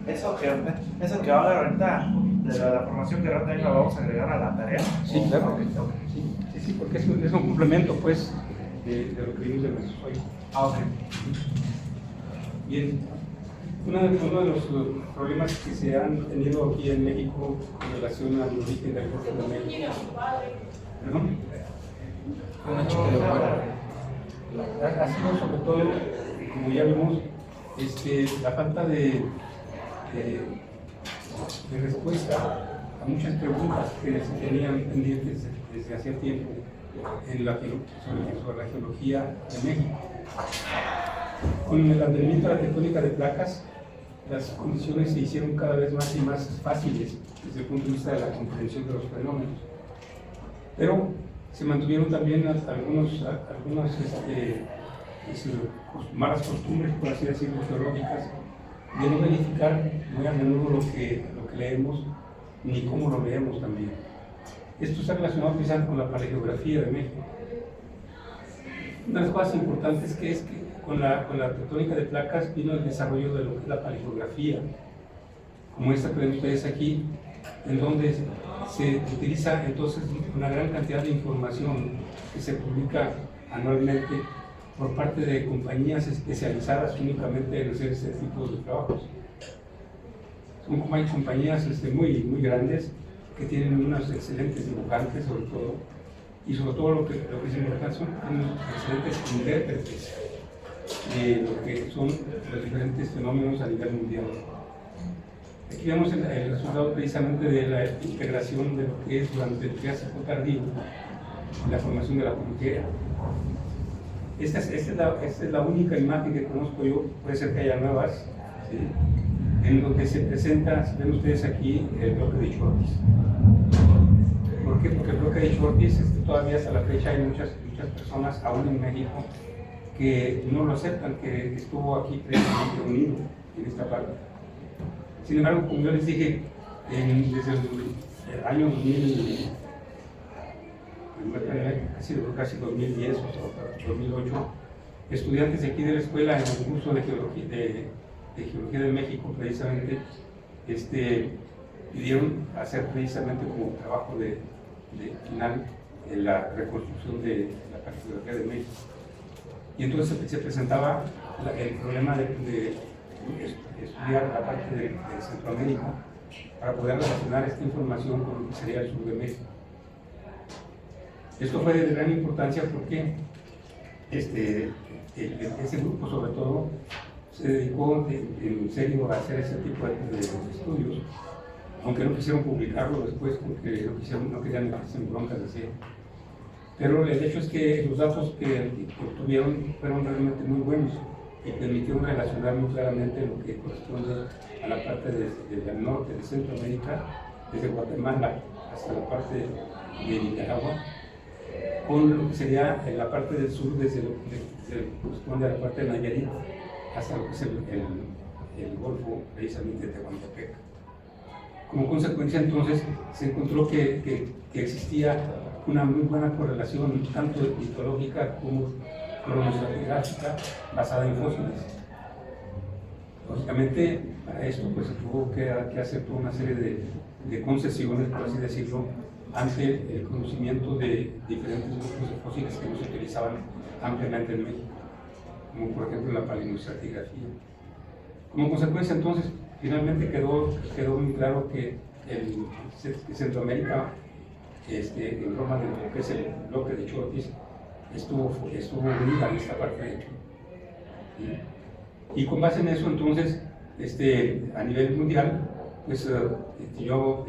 Eso que va a haber ahorita, de la formación que ahora también la vamos a agregar a la tarea. Sí, claro. Sí, porque es un complemento, pues, de lo que vimos de Mesozoico. Ok. Bien, uno de los problemas que se han tenido aquí en México en relación al origen del pueblo de México. ¿Perdón? Ha sido sobre todo, como ya vimos, la falta de respuesta a muchas preguntas que se tenían pendientes desde hace tiempo sobre la geología de México. Con el advenimiento de la tectónica de placas, las condiciones se hicieron cada vez más y más fáciles desde el punto de vista de la comprensión de los fenómenos. Pero se mantuvieron también algunas malas costumbres, por así decirlo, geológicas, de no verificar muy a menudo lo que leemos ni cómo lo leemos también. Esto está relacionado precisamente con la paleogeografía de México. Una de las cosas importantes que es que con la tectónica de placas vino el desarrollo de lo que es la paleografía, como esta que ven ustedes aquí, en donde se utiliza entonces una gran cantidad de información que se publica anualmente por parte de compañías especializadas únicamente en hacer este tipo de trabajos. Son compañías muy grandes que tienen unos excelentes dibujantes sobre todo, y sobre todo lo que es importante son unos excelentes intérpretes de lo que son los diferentes fenómenos a nivel mundial. Aquí vemos el resultado precisamente de la integración de lo que es durante el Triásico tardío, la formación de la cordillera. Esta es la única imagen que conozco yo, puede ser que haya nuevas, ¿sí?, en donde se presenta, si ven ustedes aquí, el bloque de Chortis. ¿Por qué? Porque el bloque de Chortis todavía hasta la fecha hay muchas personas, aún en México, que no lo aceptan, que estuvo aquí precisamente unido en esta parte. Sin embargo, como yo les dije, desde el año 2000, casi 2010 o 2008, estudiantes de aquí de la escuela en el curso de Geología de México, precisamente, pidieron hacer precisamente como trabajo de final la reconstrucción de la cartografía de México. Y entonces se presentaba el problema de estudiar la parte de Centroamérica para poder relacionar esta información con lo que sería el sur de México. Esto fue de gran importancia porque ese grupo, sobre todo, se dedicó en serio a hacer ese tipo de estudios, aunque no quisieron publicarlo después porque no querían meterse en broncas así. Pero el hecho es que los datos que obtuvieron fueron realmente muy buenos y permitieron relacionar muy claramente lo que corresponde a la parte del norte de Centroamérica, desde Guatemala hasta la parte de Nicaragua, con lo que sería en la parte del sur, desde lo que corresponde a la parte de Nayarit hasta lo que es el Golfo, precisamente de Tehuantepec. Como consecuencia, entonces, se encontró que existía una muy buena correlación, tanto mitológica como cronoestratigráfica, basada en fósiles. Lógicamente, para esto pues, se tuvo que hacer toda una serie de concesiones, por así decirlo, ante el conocimiento de diferentes grupos de fósiles que no se utilizaban ampliamente en México, como por ejemplo la palinoestratigráfica. Como consecuencia, entonces, finalmente quedó muy claro que Centroamérica, en forma de lo que es el bloque de Chortis, estuvo unida en esta parte de hecho. Y con base en eso, entonces, a nivel mundial, pues yo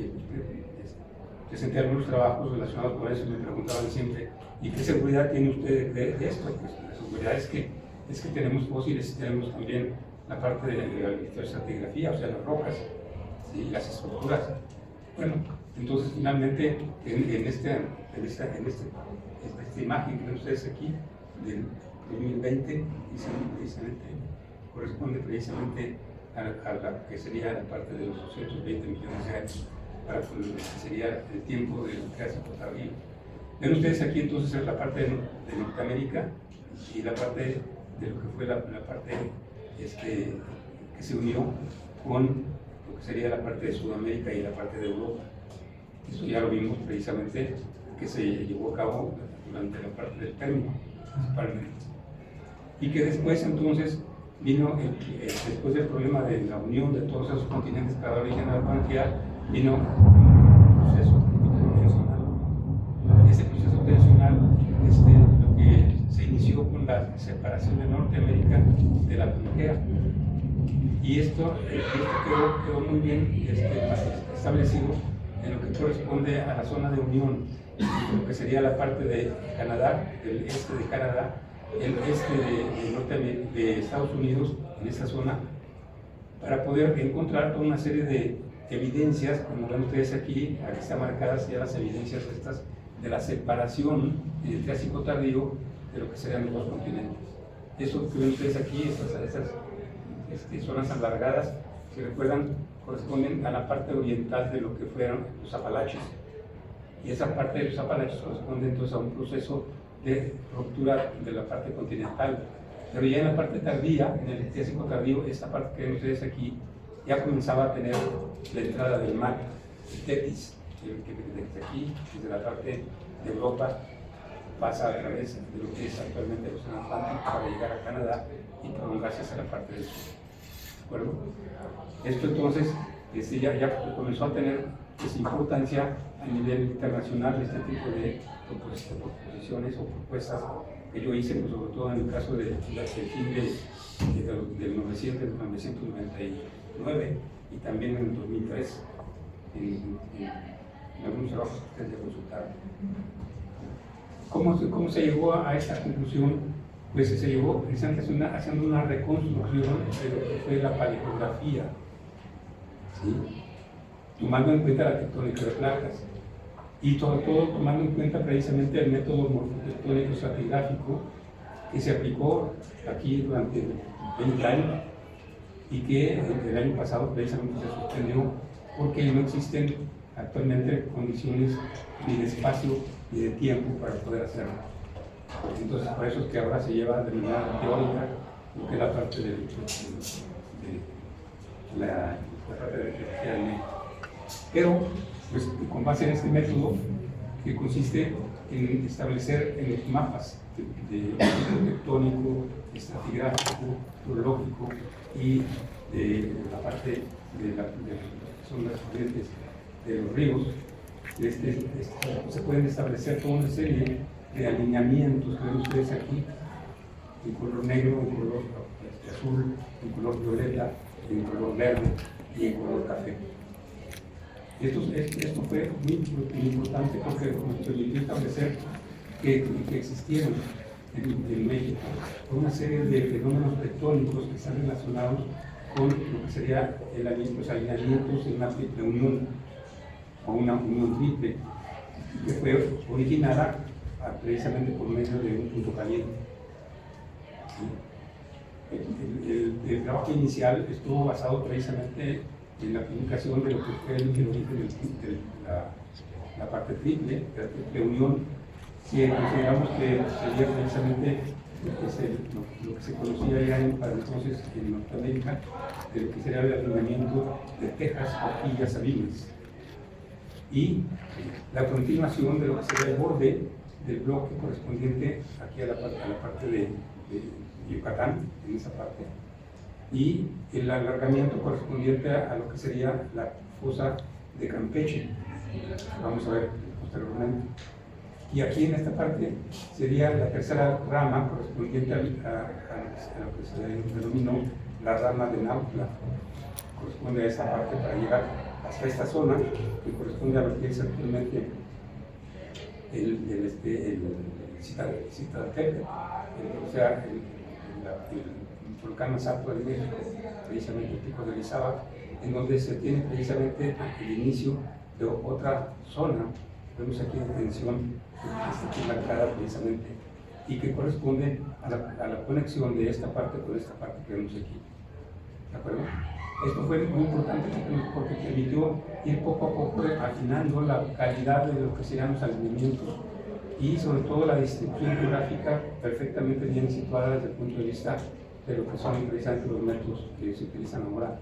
presenté algunos trabajos relacionados con eso y me preguntaban siempre, ¿y qué seguridad tiene usted de esto? Pues la seguridad es que tenemos fósiles y tenemos también la parte de la estratigrafía, o sea, las rocas, ¿sí?, las estructuras. Bueno, entonces finalmente en esta imagen que ven ustedes aquí, del 2020, corresponde precisamente a la que sería la parte de los 220 millones de años, para lo que sería el tiempo del Triásico tardío. Ven ustedes aquí entonces la parte de Norteamérica y la parte de lo que fue la parte que se unió con lo que sería la parte de Sudamérica y la parte de Europa. Eso ya lo vimos precisamente que se llevó a cabo durante la parte del Permiano, principalmente. Y que después entonces vino, después del problema de la unión de todos esos continentes para dar origen a la Pangea, vino un proceso tensional. Ese proceso tensional, lo que se inició con la separación de Norteamérica de la Pangea. Y esto quedó muy bien establecido en lo que corresponde a la zona de unión, lo que sería la parte de Canadá, el este de Canadá, el este de Estados Unidos, en esa zona, para poder encontrar toda una serie de evidencias, como ven ustedes aquí están marcadas ya las evidencias estas de la separación del Triásico tardío de lo que serían los dos continentes. Eso que ven ustedes aquí, estas zonas alargadas, si recuerdan, corresponden a la parte oriental de lo que fueron los Apalaches. Y esa parte de los Apalaches corresponde entonces a un proceso de ruptura de la parte continental. Pero ya en la parte tardía, en el Triásico tardío, esta parte que ven ustedes aquí, ya comenzaba a tener la entrada del mar, el Tetis, que desde aquí, desde la parte de Europa, pasa a través de lo que es actualmente el Océano Atlántico para llegar a Canadá y prolongarse hacia la parte del sur. ¿De acuerdo? Esto entonces ya comenzó a tener importancia a nivel internacional, este tipo de proposiciones o propuestas que yo hice, pues, sobre todo en el caso del fin del 1999 y también en el 2003, en algunos trabajos que ustedes ya consultaron. ¿Cómo se llegó a esta conclusión? Pues se llegó precisamente haciendo una reconstrucción de lo que fue la paleografía, ¿sí? Tomando en cuenta la tectónica de placas y todo tomando en cuenta precisamente el método morfotectónico estratigráfico que se aplicó aquí durante 20 años y que el año pasado precisamente se suspendió porque no existen actualmente condiciones ni de espacio ni de tiempo para poder hacerlo. Entonces, por eso es que ahora se lleva de manera teórica lo que es la parte de la parte de pero, pues, con base en este método que consiste en establecer en los mapas de tectónico, estratigráfico, geológico y de la parte de son las corrientes de los ríos, se pueden establecer toda una serie de alineamientos que ven ustedes aquí, en color negro, en color azul, en color violeta, en color verde y en color café. Esto fue muy importante porque nos permitió establecer que existieron en México una serie de fenómenos tectónicos que están relacionados con lo que sería los alineamientos en una triple unión o una unión triple que fue originada precisamente por medio de un punto caliente. El trabajo inicial estuvo basado precisamente en la publicación de lo que fue el origen de la parte triple, de la triple unión, que consideramos que sería precisamente lo que se conocía ya para entonces en Norteamérica, de lo que sería el alineamiento de Texas, Horquilla, Sabinas, y la continuación de lo que sería el borde del bloque correspondiente aquí a la parte de Yucatán, en esa parte, y el alargamiento correspondiente a lo que sería la fosa de Campeche. Vamos a ver posteriormente. Y aquí en esta parte sería la tercera rama correspondiente a lo que se denominó la rama de Nautla. Corresponde a esta parte para llegar hasta esta zona que corresponde a lo que es actualmente el Citlaltépetl, o sea, el volcán más alto de México, precisamente el Pico de Orizaba, en donde se tiene precisamente el inicio de otra zona. Vemos aquí en tensión que está marcada precisamente y que corresponde a la conexión de esta parte con esta parte que vemos aquí. ¿De acuerdo? Esto fue muy importante porque permitió ir poco a poco afinando la calidad de lo que serían los alineamientos y sobre todo la distribución geográfica perfectamente bien situada desde el punto de vista de lo que son precisamente los métodos que se utilizan ahora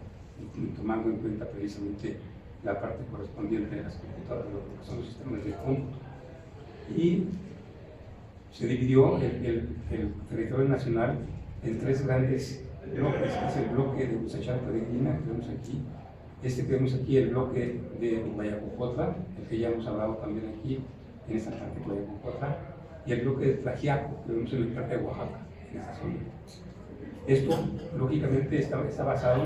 tomando en cuenta precisamente la parte correspondiente a las computadoras, lo que son los sistemas de cómputo. Y se dividió el territorio nacional en 3 grandes bloques, que es el bloque de Uxachanta de Guina, que vemos aquí, que vemos aquí, el bloque de Guayacocotla, el que ya hemos hablado también aquí, en esta parte de Guayacocotla, y el bloque de Tlaxiaco, que vemos en la parte de Oaxaca, en esa zona. Esto, lógicamente, está basado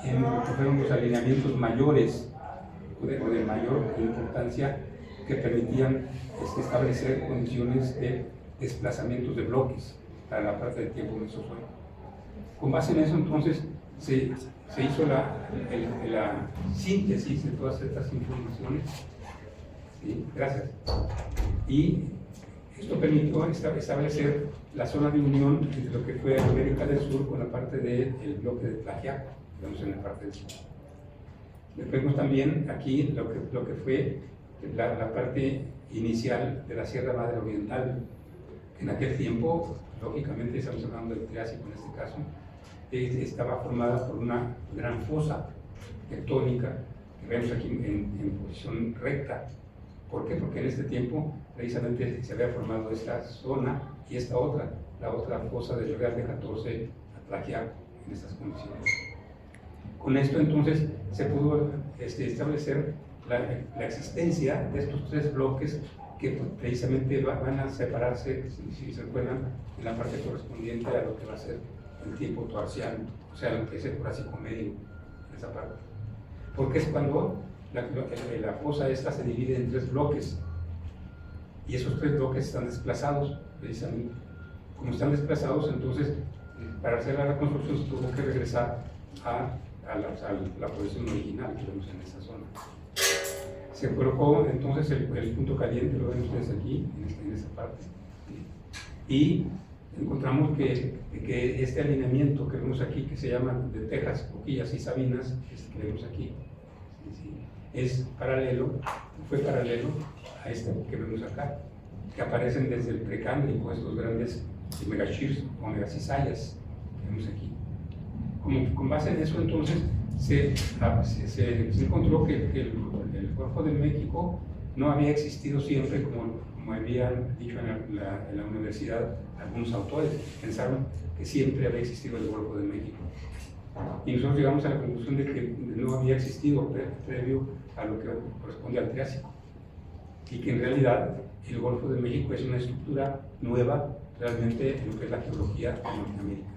en lo que fueron los alineamientos mayores o de mayor importancia que permitían establecer condiciones de desplazamientos de bloques para la parte del tiempo mesozoico. Con base en eso, entonces, se hizo la síntesis de todas estas informaciones. ¿Sí? Gracias. Y esto permitió establecer la zona de unión entre lo que fue América del Sur con la parte del bloque de Tlaxiaco, vemos en la parte del sur. Vemos también aquí lo que fue la parte inicial de la Sierra Madre Oriental. En aquel tiempo, lógicamente, estamos hablando del Triásico en este caso, estaba formada por una gran fosa tectónica que vemos aquí en posición recta. ¿Por qué? Porque en este tiempo precisamente se había formado esta zona y esta otra, la otra fosa del Real de 14 a Tlaxiaco, en estas condiciones. Con esto entonces se pudo establecer la existencia de estos 3 bloques que precisamente van a separarse, si se recuerdan, en la parte correspondiente a lo que va a ser el tiempo toarciano, o sea, lo que es el Jurásico Medio, en esa parte. Porque es cuando la fosa esta se divide en 3 bloques, y esos 3 bloques están desplazados, precisamente. Como están desplazados, entonces, para hacer la reconstrucción se tuvo que regresar a la posición original que vemos en esa zona. Se colocó entonces el punto caliente, lo ven ustedes aquí, en esta parte. Y encontramos que este alineamiento que vemos aquí, que se llama de Texas, Boquillas y Sabinas, que vemos aquí, es paralelo, fue paralelo a este que vemos acá, que aparecen desde el precámbrico, estos grandes megashirs o megacizallas que vemos aquí. Con base en eso, entonces, se encontró que el Golfo de México no había existido siempre, como habían dicho en la universidad algunos autores, pensaron que siempre había existido el Golfo de México. Y nosotros llegamos a la conclusión de que no había existido previo a lo que corresponde al Triásico, y que en realidad el Golfo de México es una estructura nueva realmente en lo que es la geología de Norteamérica.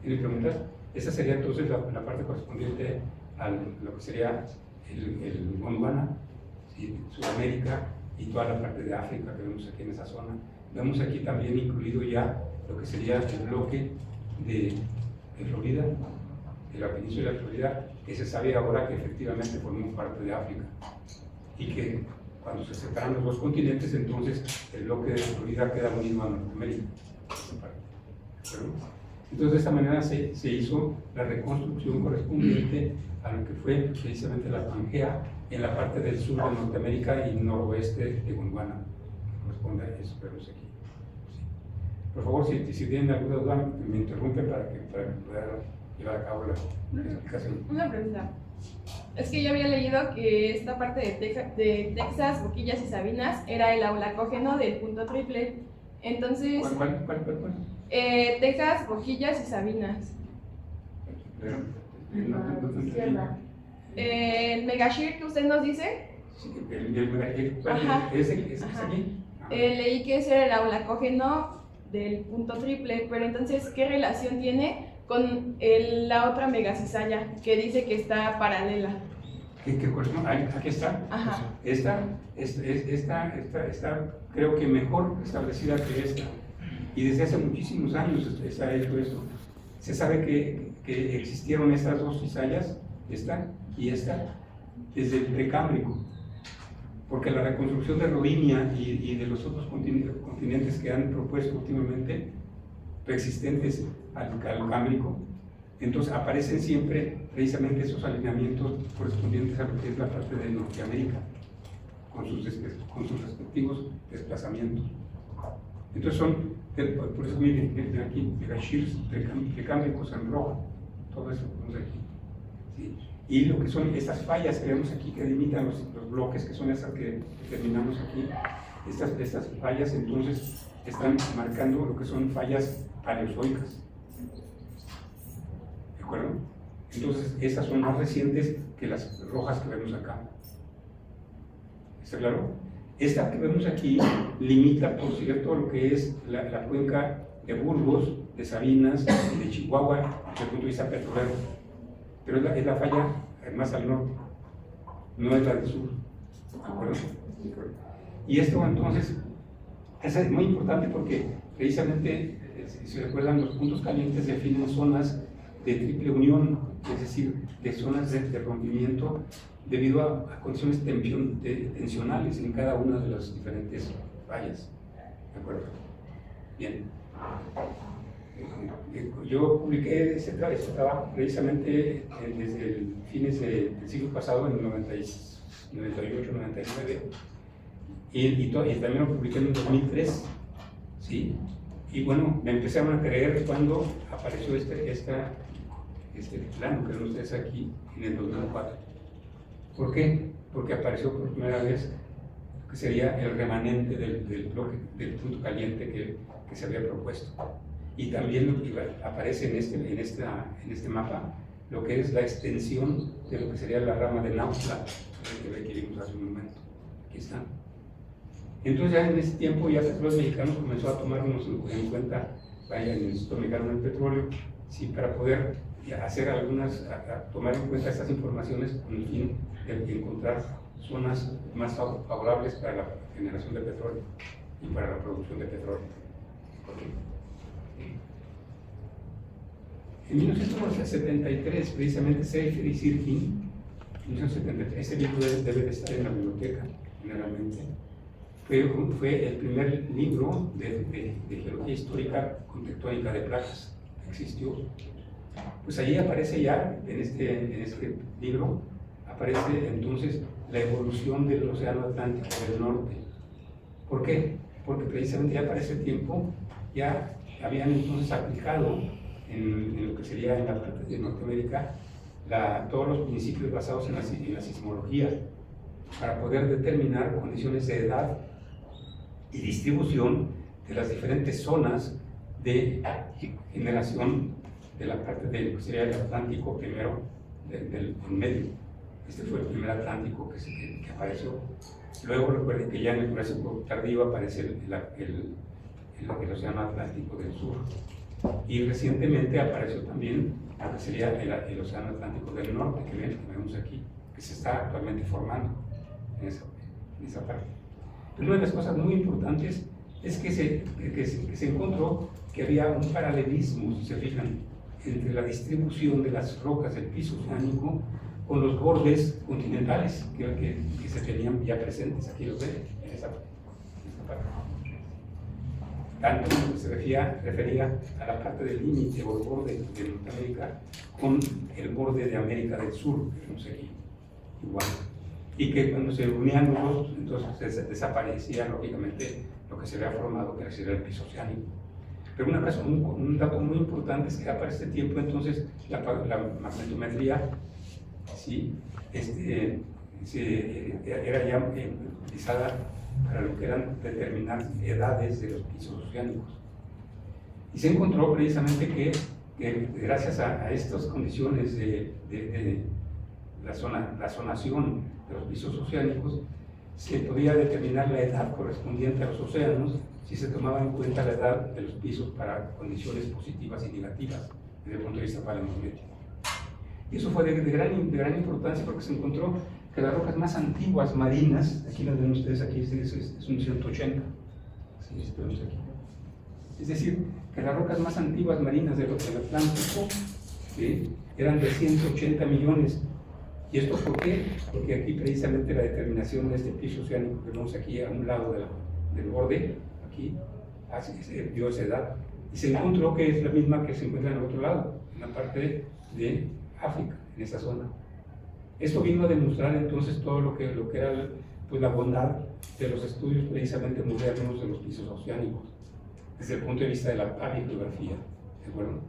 ¿Tiene preguntas? Esa sería entonces la parte correspondiente a lo que sería el Gondwana, ¿sí? Sudamérica y toda la parte de África que vemos aquí en esa zona. Vemos aquí también incluido ya lo que sería el bloque de Florida, de la península de Florida, que se sabe ahora que efectivamente formó parte de África, y que cuando se separan los 2 continentes, entonces el bloque de Florida queda unido a Norteamérica. Entonces, de esta manera se hizo la reconstrucción correspondiente a lo que fue precisamente la Pangea en la parte del sur de Norteamérica y noroeste de Gondwana. Corresponde a eso que vemos aquí. Sí. Por favor, si tienen alguna duda, me interrumpen para que pueda llevar a cabo la explicación. Una pregunta. Es que yo había leído que esta parte de Texas, Boquillas y Sabinas era el aulacógeno del punto triple. Entonces, ¿Cuál? Texas, Boquillas y Sabinas. El megashir que usted nos dice, Sí, ese que está aquí. leí que ese era el aulacógeno del punto triple, pero entonces, ¿qué relación tiene con la otra megacizalla que dice que está paralela? ¿Qué corresponde? Aquí está. Ajá. Esta creo que mejor establecida que esta. Y desde hace muchísimos años se ha hecho esto. Se sabe que existieron estas 2 cizallas, esta y esta, desde el precámbrico. Porque la reconstrucción de Rodinia y de los otros continentes que han propuesto últimamente, preexistentes al cámbrico, entonces aparecen siempre precisamente esos alineamientos correspondientes a lo que es la parte de Norteamérica, con sus respectivos desplazamientos. Entonces por eso miren aquí, megashirs precámbricos en rojo, todo eso que vemos aquí. ¿sí? Y lo que son estas fallas que vemos aquí que delimitan los bloques, que son estas que terminamos aquí, estas fallas entonces están marcando lo que son fallas paleozoicas. ¿De acuerdo? Entonces, estas son más recientes que las rojas que vemos acá. ¿Está claro? Esta que vemos aquí limita, por cierto, lo que es la cuenca de Burgos, de Sabinas y de Chihuahua desde el punto de vista petrolero. Pero es la falla más al norte, no es la del sur. ¿De acuerdo? Y esto entonces es muy importante porque precisamente, si se recuerdan, los puntos calientes definen zonas de triple unión, es decir, de zonas de rompimiento debido a condiciones tensionales en cada una de las diferentes fallas. ¿De acuerdo? Bien. Yo publiqué este trabajo precisamente desde fines del siglo pasado, en el 98, 99, y también lo publiqué en el 2003, ¿sí? Y bueno, me empezaron a creer cuando apareció este plano que ven ustedes aquí en el 2004. ¿Por qué? Porque apareció por primera vez que sería el remanente del bloque, del punto caliente que se había propuesto. Y también aparece en este mapa lo que es la extensión de lo que sería la rama de Nautla, que vimos hace un momento. Aquí está. Entonces ya en ese tiempo ya los mexicanos comenzó a tomarnos en cuenta, vaya, el Instituto Mexicano del Petróleo, sí, para poder hacer a tomar en cuenta estas informaciones con el fin de encontrar zonas más favorables para la generación de petróleo y para la producción de petróleo. En 1973, precisamente, Seifer y Sirkin, 1973, este libro debe de estar en la biblioteca, generalmente, fue el primer libro de geología histórica con tectónica de placas que existió. Pues allí aparece ya, en este libro, aparece entonces la evolución del Océano Atlántico del Norte. ¿Por qué? Porque precisamente ya para ese tiempo ya habían entonces aplicado en lo que sería en la parte de Norteamérica todos los principios basados en la sismología para poder determinar condiciones de edad y distribución de las diferentes zonas de generación de la parte de lo que sería el Atlántico primero del medio. Este fue el primer Atlántico que apareció. Luego recuerden que ya en el Jurásico tardío aparece el Océano Atlántico del Sur. Y recientemente apareció también lo que sería el Océano Atlántico del Norte, que vemos aquí, que se está actualmente formando en esa parte. Pero una de las cosas muy importantes es que se encontró que había un paralelismo, si se fijan, entre la distribución de las rocas del piso oceánico con los bordes continentales que se tenían ya presentes. Aquí los ven en esa parte. Tanto que se refería a la parte del límite o el borde de Norteamérica con el borde de América del Sur, que vemos aquí, igual. Y que cuando se unían los dos, entonces desaparecía lógicamente lo que se había formado, que sería el piso oceánico. Pero un dato muy importante es que para este tiempo entonces la magnetometría, ¿sí? Era ya utilizada para lo que eran determinar edades de los pisos oceánicos. Y se encontró precisamente que gracias a estas condiciones de la zonación de los pisos oceánicos, se podía determinar la edad correspondiente a los océanos si se tomaba en cuenta la edad de los pisos para condiciones positivas y negativas desde el punto de vista paleontológico. Y eso fue de gran importancia porque se encontró que las rocas más antiguas marinas, aquí las ven ustedes, aquí es un 180, ¿sí? Aquí. Es decir, que las rocas más antiguas marinas del Atlántico, ¿sí?, eran de 180 millones. ¿Y esto por qué? Porque aquí precisamente la determinación de este piso oceánico que vemos aquí a un lado del borde, aquí, dio esa edad. Y se encontró que es la misma que se encuentra en el otro lado, en la parte de África, en esa zona. Esto vino a demostrar entonces todo lo que era pues, la bondad de los estudios precisamente modernos de los pisos oceánicos, desde el punto de vista de la paleogeografía, ¿de acuerdo?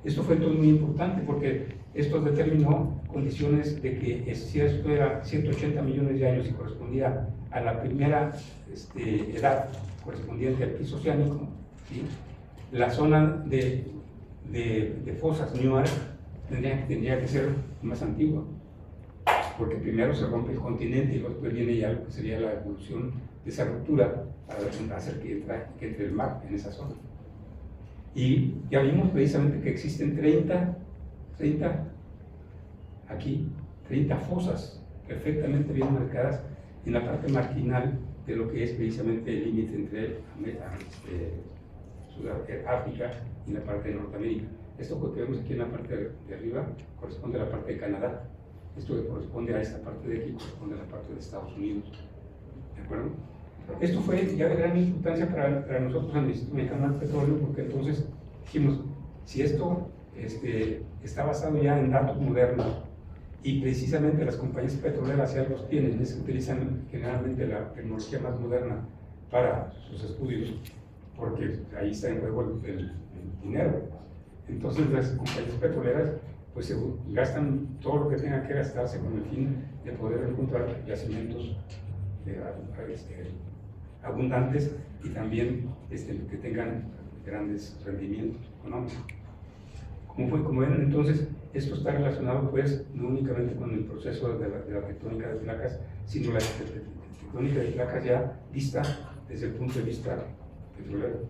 Esto fue entonces muy importante porque esto determinó condiciones de que si esto era 180 millones de años y correspondía a la primera edad correspondiente al piso oceánico, ¿sí? La zona de fosas Newark tendría que ser más antigua, porque primero se rompe el continente y luego después viene ya lo que sería la evolución de esa ruptura para hacer que entre el mar en esa zona. Y ya vimos precisamente que existen 30 fosas perfectamente bien marcadas en la parte marginal de lo que es precisamente el límite entre África y la parte de Norteamérica. Esto que vemos aquí en la parte de arriba corresponde a la parte de Canadá. Esto que corresponde a esta parte de aquí corresponde a la parte de Estados Unidos. ¿De acuerdo? Esto fue ya de gran importancia para nosotros en el Instituto Mexicano del Petróleo, porque entonces dijimos, si esto está basado ya en datos modernos y precisamente las compañías petroleras ya los tienen, es que utilizan generalmente la tecnología más moderna para sus estudios, porque ahí está en juego el dinero. Entonces las compañías petroleras pues se gastan todo lo que tengan que gastarse con el fin de poder encontrar yacimientos abundantes y también que tengan grandes rendimientos económicos. Como ven, entonces, esto está relacionado pues no únicamente con el proceso de la tectónica de placas, sino la tectónica de placas ya vista desde el punto de vista petrolero.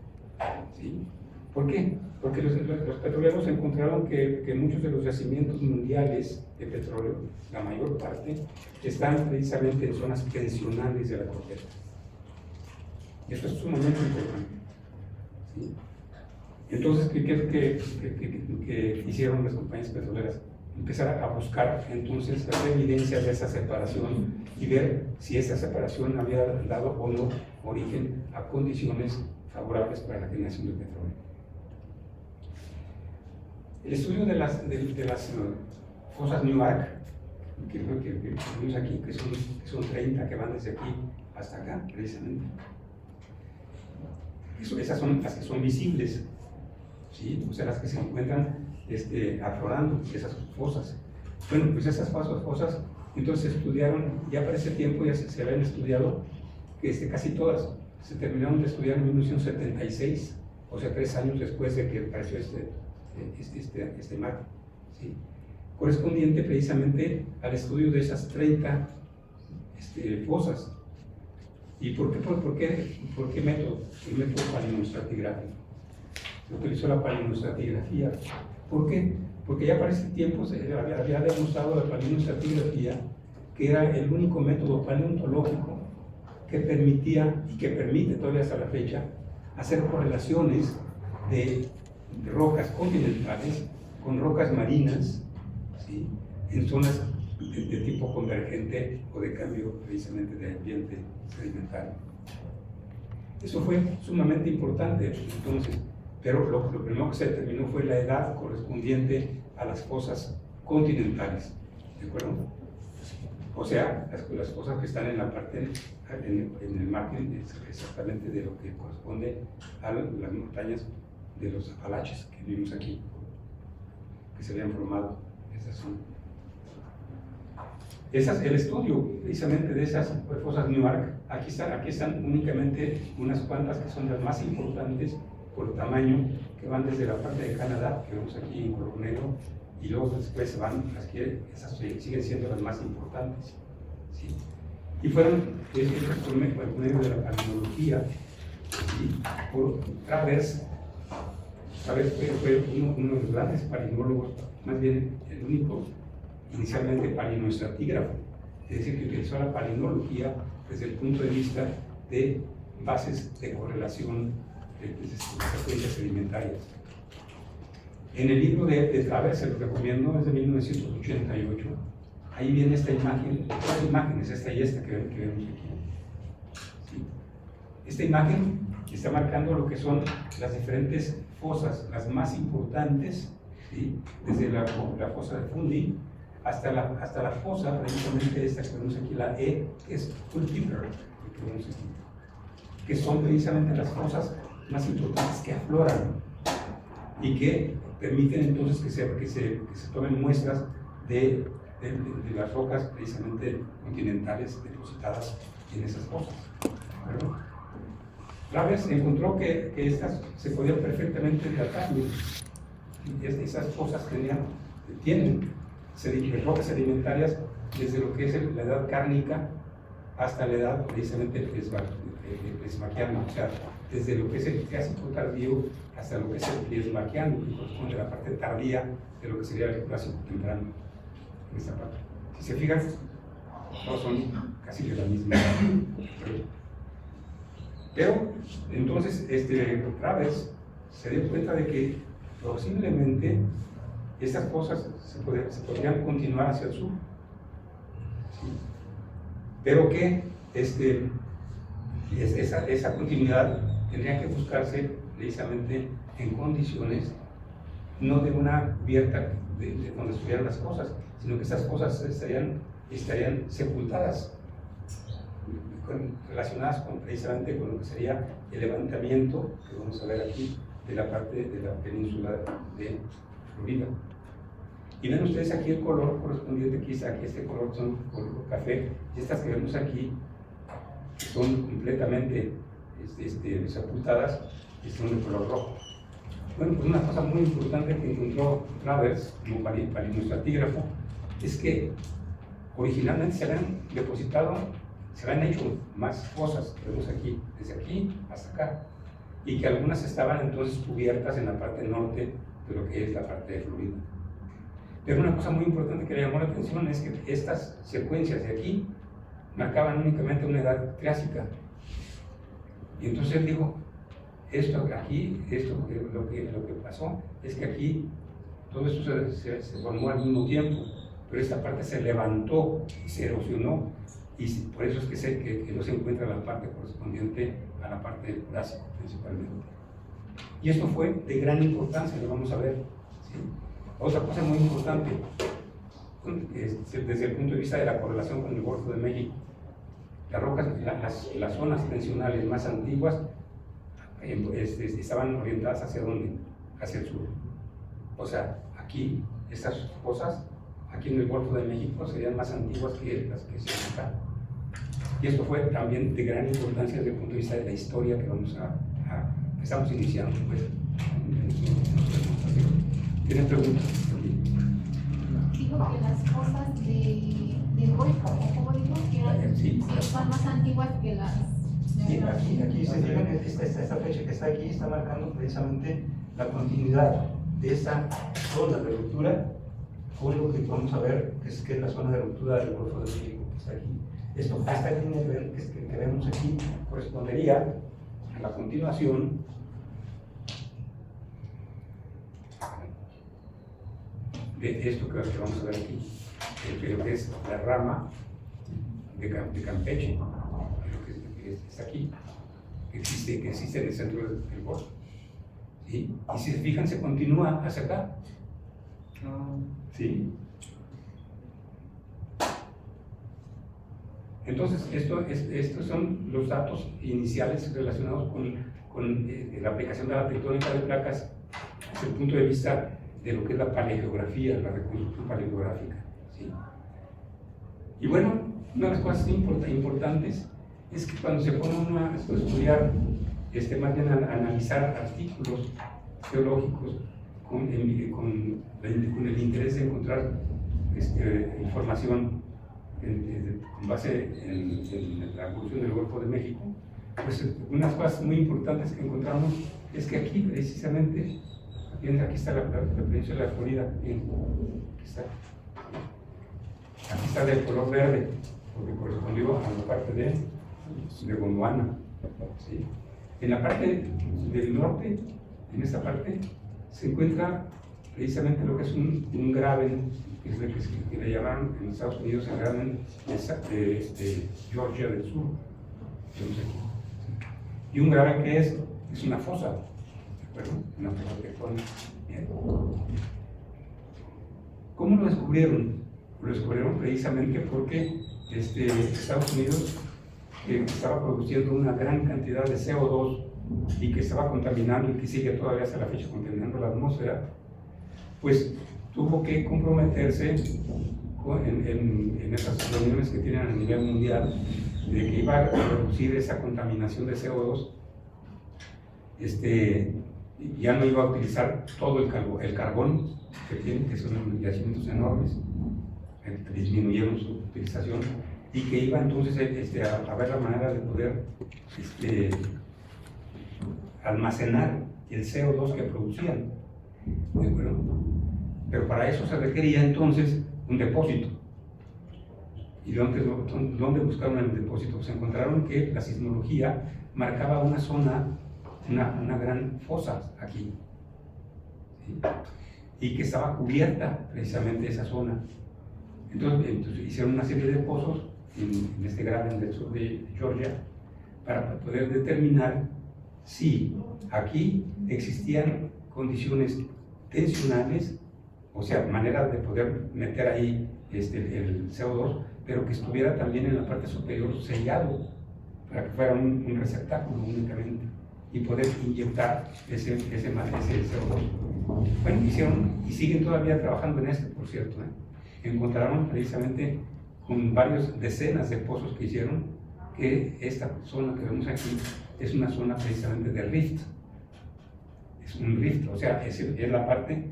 ¿Sí? ¿Por qué? Porque los petroleros encontraron que muchos de los yacimientos mundiales de petróleo, la mayor parte, están precisamente en zonas tensionales de la corteza. Y eso es sumamente importante. ¿Sí? Entonces, ¿qué hicieron las compañías petroleras? Empezar a buscar entonces las evidencias de esa separación y ver si esa separación había dado o no origen a condiciones favorables para la generación de petróleo. El estudio de las fosas Newark, que vemos aquí, que son 30 que van desde aquí hasta acá, precisamente. Esas son las que son visibles, ¿sí? O sea, las que se encuentran aflorando, esas fosas. Bueno, pues esas fosas, entonces se estudiaron, ya para ese tiempo ya se habían estudiado, que casi todas se terminaron de estudiar en 1976, o sea, 3 años después de que apareció este mapa, ¿sí? Correspondiente precisamente al estudio de esas 30 fosas. ¿Y por qué método? El método palinoestratigráfico. Se utilizó la palinoestratigrafía. ¿Por qué? Porque ya para ese tiempo se había demostrado la palinoestratigrafía que era el único método paleontológico que permitía y que permite todavía hasta la fecha hacer correlaciones de rocas continentales con rocas marinas, ¿sí? En zonas de tipo convergente o de cambio precisamente de ambiente sedimentario. Eso fue sumamente importante entonces, pero lo primero que se determinó fue la edad correspondiente a las fosas continentales, ¿de acuerdo? O sea, las fosas que están en la parte, en el margen exactamente de lo que corresponde a las montañas de los Apalaches que vimos aquí, que se habían formado. El estudio precisamente de esas fosas Newark, aquí están únicamente unas cuantas que son las más importantes por tamaño, que van desde la parte de Canadá, que vemos aquí en color negro, y luego después se van, esas siguen siendo las más importantes, ¿sí? Y fueron hechas por medio de la palinología, ¿sí? Por Travers. Travers fue uno de los grandes palinólogos, más bien el único inicialmente palinoestratígrafo, es decir, que utilizó la palinología desde el punto de vista de bases de correlación de secuencias sedimentarias. En el libro de Travers, se lo recomiendo, es de 1988, ahí viene esta imagen, dos imágenes, esta y esta que vemos aquí. ¿Sí? Esta imagen está marcando lo que son las diferentes fosas, las más importantes, ¿sí? Desde la fosa de Fundy hasta la fosa, precisamente esta que vemos aquí, la E, que es Cultivar, que son precisamente las fosas más importantes que afloran y que permiten entonces que se tomen muestras de las rocas precisamente continentales depositadas en esas fosas. Travers encontró que estas se podían perfectamente datar. Esas fosas tienen rocas sedimentarias desde lo que es la edad cárnica hasta la edad precisamente presmaquiana, o sea, desde lo que es el Triásico tardío hasta lo que es el Plioceno, que corresponde a la parte tardía de lo que sería el Jurásico temprano. En esta parte, si se fijan, todos son casi de la misma edad. Pero entonces Travers se dio cuenta de que posiblemente estas cosas se podrían continuar hacia el sur, ¿sí? Pero que esa continuidad tendría que buscarse precisamente en condiciones no de una cubierta de donde estuvieran las cosas, sino que esas cosas estarían sepultadas, relacionadas precisamente con lo que sería el levantamiento que vamos a ver aquí de la parte de la península de Florida. Y ven ustedes aquí el color correspondiente, aquí este color son color café, y estas que vemos aquí que son completamente sepultadas y son de color rojo. Bueno, pues una cosa muy importante que encontró Travers como palinustratígrafo es que originalmente se habían hecho más cosas que vemos aquí, desde aquí hasta acá, y que algunas estaban entonces cubiertas en la parte norte de lo que es la parte de Florida. Pero una cosa muy importante que le llamó la atención es que estas secuencias de aquí marcaban únicamente una edad triásica. Y entonces él dijo, lo que pasó es que aquí todo esto se formó al mismo tiempo, pero esta parte se levantó y se erosionó, y por eso es que no se encuentra la parte correspondiente a la parte del Jurásico principalmente. Y esto fue de gran importancia, lo vamos a ver, ¿sí? Otra cosa muy importante, desde el punto de vista de la correlación con el Golfo de México, las rocas, las zonas tensionales más antiguas estaban orientadas ¿hacia dónde? Hacia el sur. O sea, aquí, estas cosas, aquí en el Golfo de México, serían más antiguas que las que se ven acá. Y esto fue también de gran importancia desde el punto de vista de la historia que estamos iniciando, pues, en ¿Tienen preguntas? Dijo que las cosas del Golfo, ¿cómo dijo? Que son más antiguas que las... Sí, aquí se fijan que esta fecha que está aquí está marcando precisamente la continuidad de esa zona de ruptura con lo que vamos a ver que es la zona de ruptura del Golfo de México que está aquí. Esta línea que vemos aquí correspondería a la continuación de esto que vamos a ver aquí, que es la rama de Campeche, que está aquí, que existe en el centro del bosque. ¿Sí? Y si se fijan, se continúa hacia acá. ¿Sí? Entonces, estos son los datos iniciales relacionados con la aplicación de la tectónica de placas desde el punto de vista de lo que es la paleogeografía, la reconstrucción paleográfica. ¿Sí? Y bueno, una de las cosas importantes es que cuando se pone uno a estudiar, más bien a analizar artículos geológicos con el interés de encontrar información con base en la evolución del Golfo de México, pues unas cosas muy importantes que encontramos es que aquí precisamente, aquí está la península de Florida, aquí está de color verde, porque correspondió a la parte de Gondwana. ¿Sí? En la parte del norte, en esta parte, se encuentra precisamente lo que es un graben, que le llamaron en Estados Unidos el graben de Georgia del Sur. Y un graben que es una fosa, ¿de acuerdo? Una fosa tectónica. ¿Cómo lo descubrieron? Lo descubrieron precisamente porque Estados Unidos estaba produciendo una gran cantidad de CO2 y que estaba contaminando y que sigue todavía hasta la fecha contaminando la atmósfera. pues tuvo que comprometerse en esas reuniones que tienen a nivel mundial de que iba a reducir esa contaminación de CO2. Ya no iba a utilizar todo el carbón que tiene, que son yacimientos enormes, disminuyeron su utilización, y que iba entonces a ver la manera de poder almacenar el CO2 que producían. ¿De acuerdo? Pero para eso se requería entonces un depósito. ¿Y dónde buscaron el depósito? Pues encontraron que la sismología marcaba una zona, una gran fosa aquí, ¿sí? Y que estaba cubierta precisamente esa zona. Entonces hicieron una serie de pozos en este Graben del sur de Georgia para poder determinar si aquí existían condiciones tensionales, o sea, maneras de poder meter ahí el CO2, pero que estuviera también en la parte superior sellado, para que fuera un receptáculo únicamente y poder inyectar ese CO2. Bueno, hicieron y siguen todavía trabajando en esto, por cierto, Encontraron precisamente con varias decenas de pozos que hicieron que esta zona que vemos aquí es una zona precisamente de rift. Es un rift, o sea, es la parte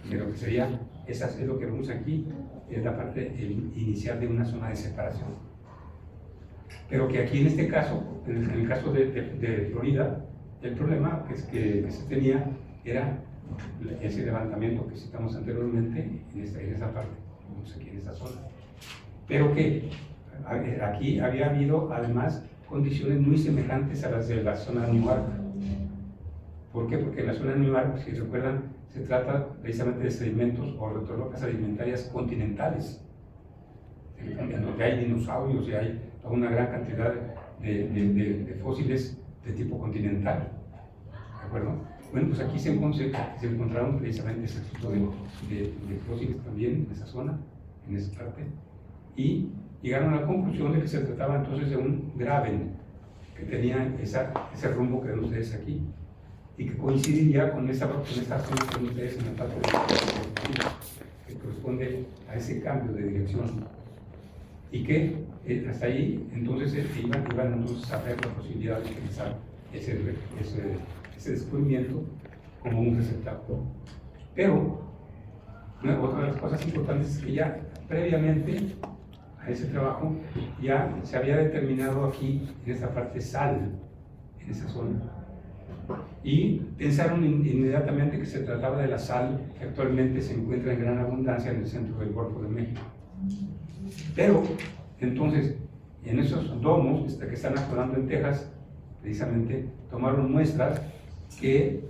de lo que sería, es lo que vemos aquí, es la parte inicial de una zona de separación. Pero que aquí en este caso, en el caso de Florida, el problema que se tenía era ese levantamiento que citamos anteriormente en esa parte, aquí en esta zona. Pero que aquí había habido además condiciones muy semejantes a las de la zona de Newark. ¿Por qué? Porque en la zona de Newark, si recuerdan, se trata precisamente de sedimentos o rocas sedimentarias continentales, en donde hay dinosaurios y hay toda una gran cantidad de fósiles de tipo continental. ¿De acuerdo? Bueno, pues aquí se encontraron precisamente ese tipo de fósiles también en esa zona, en esa parte, y llegaron a la conclusión de que se trataba entonces de un Graben que tenía ese rumbo que ven ustedes aquí, y que coincidiría con esa zona que ven ustedes en la parte que corresponde a ese cambio de dirección, y que hasta ahí entonces iban entonces a ver la posibilidad de utilizar ese descubrimiento como un receptáculo. Pero otra de las cosas importantes es que ya previamente a ese trabajo ya se había determinado aquí en esta parte sal, en esa zona, y pensaron inmediatamente que se trataba de la sal que actualmente se encuentra en gran abundancia en el centro del Golfo de México. Pero entonces en esos domos que están aflorando en Texas, precisamente tomaron muestras que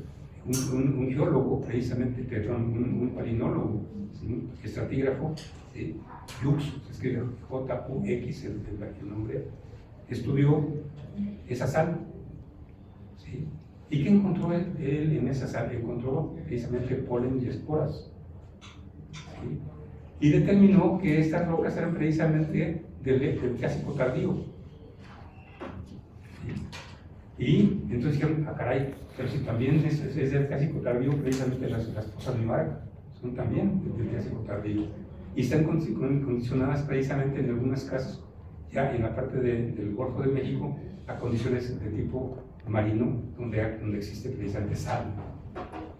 un geólogo, precisamente, un marinólogo, ¿sí? Estratígrafo, ¿sí? Jux, se escribe J-U-X el nombre, estudió esa sal, ¿sí? ¿Y qué encontró él en esa sal? Encontró precisamente polen y esporas, ¿sí? Y determinó que estas rocas eran precisamente del Triásico tardío, ¿sí? Y entonces dijeron, caray, pero si también es del Triásico tardío, precisamente las fosas de Newark son también del Triásico tardío, y están condicionadas precisamente en algunos casos, ya en la parte del Golfo de México, a condiciones de tipo marino, donde existe precisamente sal.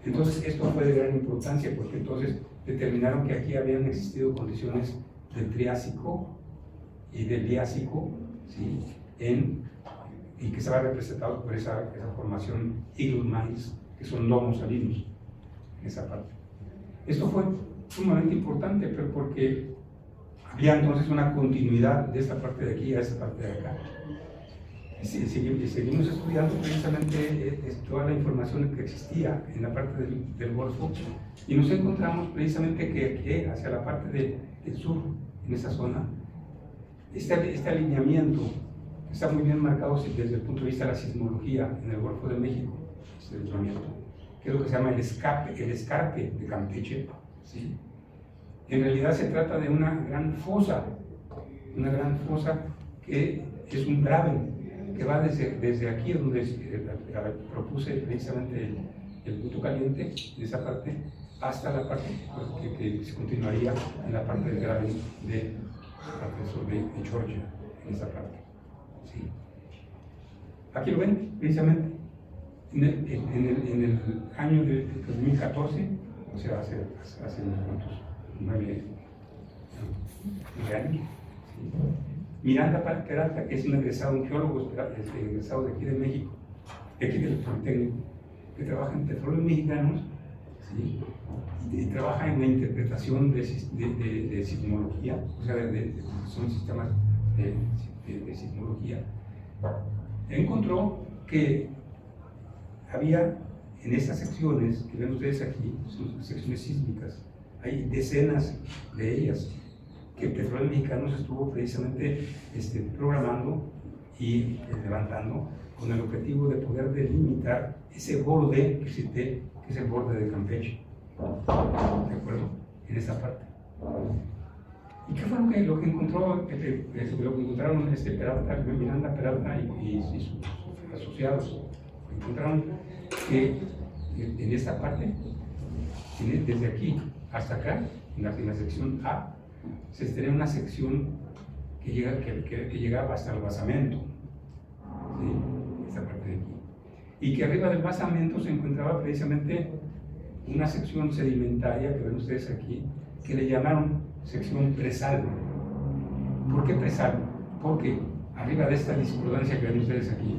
Entonces esto fue de gran importancia, porque entonces determinaron que aquí habían existido condiciones del Triásico y del Liásico, ¿sí? Y que estaba representado por esa formación iglus manis, que son domos salinos en esa parte. Esto fue sumamente importante, pero porque había entonces una continuidad de esta parte de aquí a esta parte de acá. Seguimos estudiando precisamente toda la información que existía en la parte del Golfo, y nos encontramos precisamente que hacia la parte del sur, en esa zona, este alineamiento está muy bien marcado desde el punto de vista de la sismología en el Golfo de México, este alineamiento, que es lo que se llama el escarpe de Campeche, ¿sí? En realidad se trata de una gran fosa que es un Graben, que va desde aquí, donde propuse precisamente el punto caliente de esa parte hasta la parte que se continuaría en la parte del Graben de la parte sur de Georgia, en esa parte. ¿Sí? Aquí lo ven, precisamente, en el año de 2014, o sea, hace unos cuantos, 9 años. ¿Sí? Miranda Peralta, que es un egresado, un geólogo egresado de aquí de México, de aquí del Politécnico, que trabaja en petróleos mexicanos, ¿sí? Y trabaja en la interpretación de sismología, o sea, son sistemas de sismología. Encontró que había en estas secciones que ven ustedes aquí, son secciones sísmicas, hay decenas de ellas que Petróleos Mexicanos estuvo precisamente programando y levantando con el objetivo de poder delimitar ese borde que cité, que es el borde de Campeche, ¿de acuerdo? En esa parte. ¿Y qué fue lo que encontraron Peralta, Miranda Peralta y sus asociados? Encontraron que en esta parte, desde aquí hasta acá, en la sección A, se tenía una sección que llegaba hasta el basamento, ¿sí? Esta parte de aquí. Y que arriba del basamento se encontraba precisamente una sección sedimentaria que ven ustedes aquí, que le llamaron sección presal. ¿Por qué presal? Porque arriba de esta discordancia que ven ustedes aquí,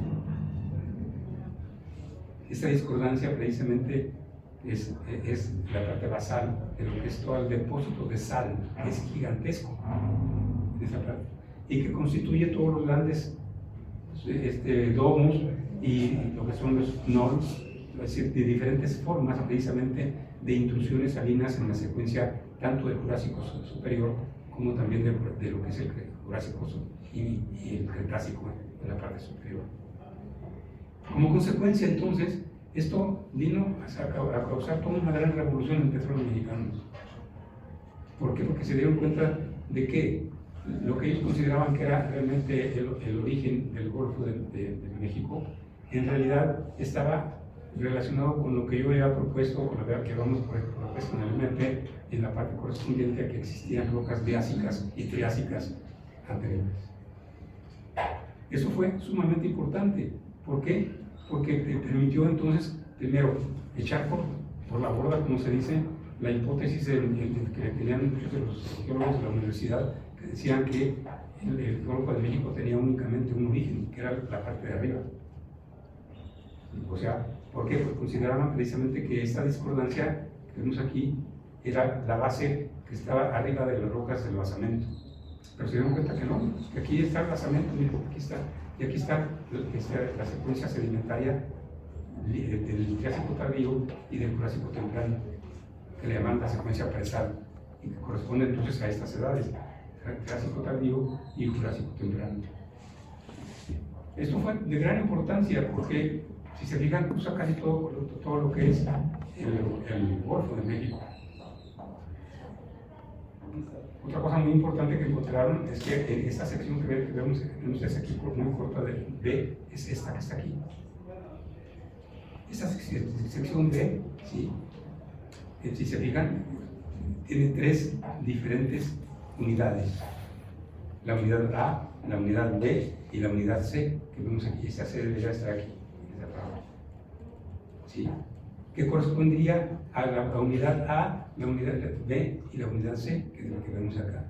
esta discordancia precisamente es la parte basal de lo que es todo el depósito de sal, que es gigantesco en esa parte, y que constituye todos los grandes domos y lo que son los knolls, es decir, de diferentes formas precisamente de intrusiones salinas en la secuencia tanto del Jurásico superior como también de lo que es el Jurásico y el Cretácico en la parte superior. Como consecuencia, entonces, esto vino a causar toda una gran revolución en petróleos mexicanos. ¿Por qué? Porque se dieron cuenta de que lo que ellos consideraban que era realmente el origen del Golfo de México, en realidad estaba relacionado con lo que yo había propuesto, con lo que habíamos propuesto en el MP, en la parte correspondiente a que existían rocas triásicas y triásicas anteriores. Eso fue sumamente importante. ¿Por qué? Porque permitió entonces, primero, echar por la borda, como se dice, la hipótesis que tenían muchos de los geólogos de la universidad, que decían que el Golfo de México tenía únicamente un origen, que era la parte de arriba. O sea, ¿por qué? Porque consideraban precisamente que esta discordancia que vemos aquí era la base que estaba arriba de las rocas del basamento. Pero se dieron cuenta que no, que aquí está el basamento, miren, aquí está. Y aquí está la secuencia sedimentaria del Triásico tardío y del Jurásico temprano, que le llaman la secuencia presal, y que corresponde entonces a estas edades, Triásico tardío y Jurásico temprano. Esto fue de gran importancia porque, si se fijan, usa casi todo lo que es el Golfo de México. Otra cosa muy importante que encontraron es que en esta sección que vemos aquí, muy corta de B, es esta que está aquí. Esta sección B, ¿sí? Si se fijan, tiene 3 diferentes unidades. La unidad A, la unidad B y la unidad C, que vemos aquí. Esta C debería estar aquí, en esta parte. ¿Sí? Que correspondería a la unidad A, la unidad B y la unidad C, que es lo que vemos acá.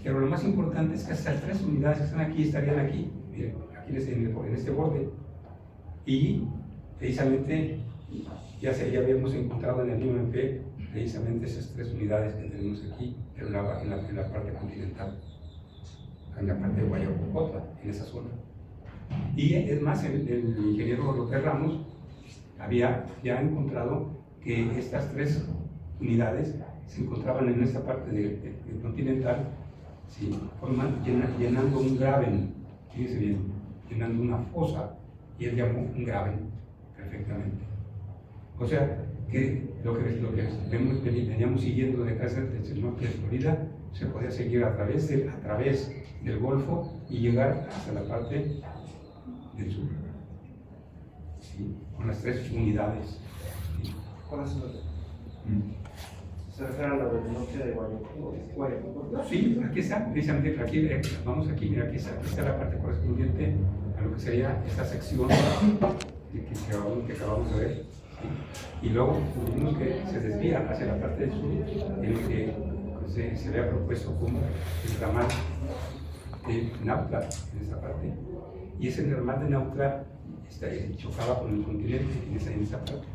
Pero lo más importante es que estas 3 unidades que están aquí estarían aquí, miren, aquí en este borde. Y precisamente ya habíamos encontrado en el IMP precisamente esas 3 unidades que tenemos aquí, en la parte continental, en la parte de Guayacocotla, en esa zona. Y es más, el ingeniero López Ramos había ya encontrado que estas 3 unidades se encontraban en esta parte del continental, ¿sí? Llenando un graben, fíjense bien, llenando una fosa, y él llamó un graben perfectamente. O sea, que lo que veníamos siguiendo de casa del norte de Florida se podía seguir a través del Golfo y llegar hasta la parte del sur. ¿Sí? Con las 3 unidades. ¿Sí? ¿Cuál es el otro? ¿Se refiere a lo del bloque de Guayaquil? Sí, aquí está, precisamente aquí, vamos aquí, mira, aquí está la parte correspondiente a lo que sería esta sección que acabamos de ver. ¿Sí? Y luego vimos que se desvía hacia la parte del sur, en el que se había propuesto como el ramal de Nautla, en esta parte. Y ese ramal de Nautla chocaba con el continente en esa parte.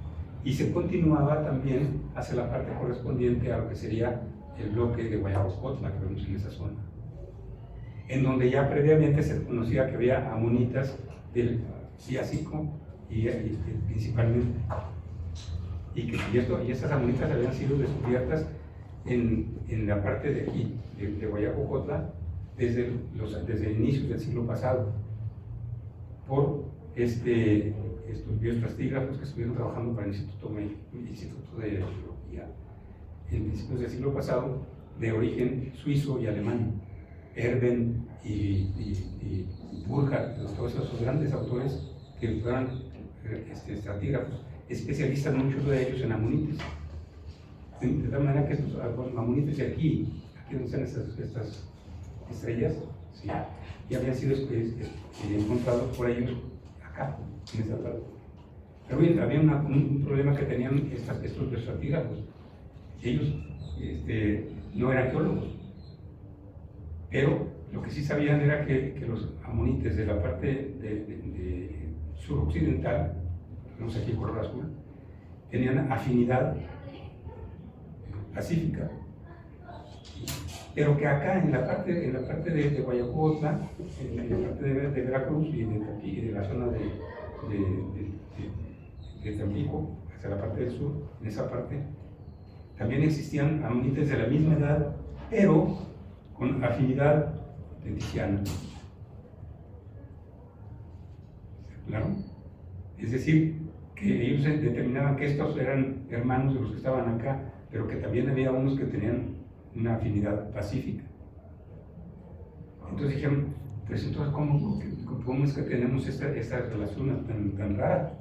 Y se continuaba también hacia la parte correspondiente a lo que sería el bloque de Guayaboscotla que vemos en esa zona, en donde ya previamente se conocía que había amonitas del Ciásico y principalmente, y estas amonitas habían sido descubiertas en la parte de aquí, de Guayaboscotla, desde el inicio del siglo pasado, por estos bioestratígrafos que estuvieron trabajando para el Instituto de Geología en principios del siglo pasado, de origen suizo y alemán. Erben y Burkhardt, todos esos grandes autores que fueron estratígrafos, especialistas muchos de ellos en amonites. De tal manera que estos amonites de aquí donde están estas estrellas, ¿sí? Y habían sido encontrados por ellos acá, en esta parte. Pero bien, había un problema que tenían estos estratígrafos. Ellos no eran geólogos, pero lo que sí sabían era que los amonites de la parte de suroccidental, tenemos aquí color azul, tenían afinidad pacífica, pero que acá en la parte de Guayacotla, en la parte de Veracruz y de la zona de Tampico, hacia la parte del sur, en esa parte, también existían amonites de la misma edad, pero con afinidad lenticiana. ¿Claro? Es decir, que ellos determinaban que estos eran hermanos de los que estaban acá, pero que también había unos que tenían una afinidad pacífica. Entonces dijeron, pues entonces, ¿cómo es que tenemos esta relación tan rara?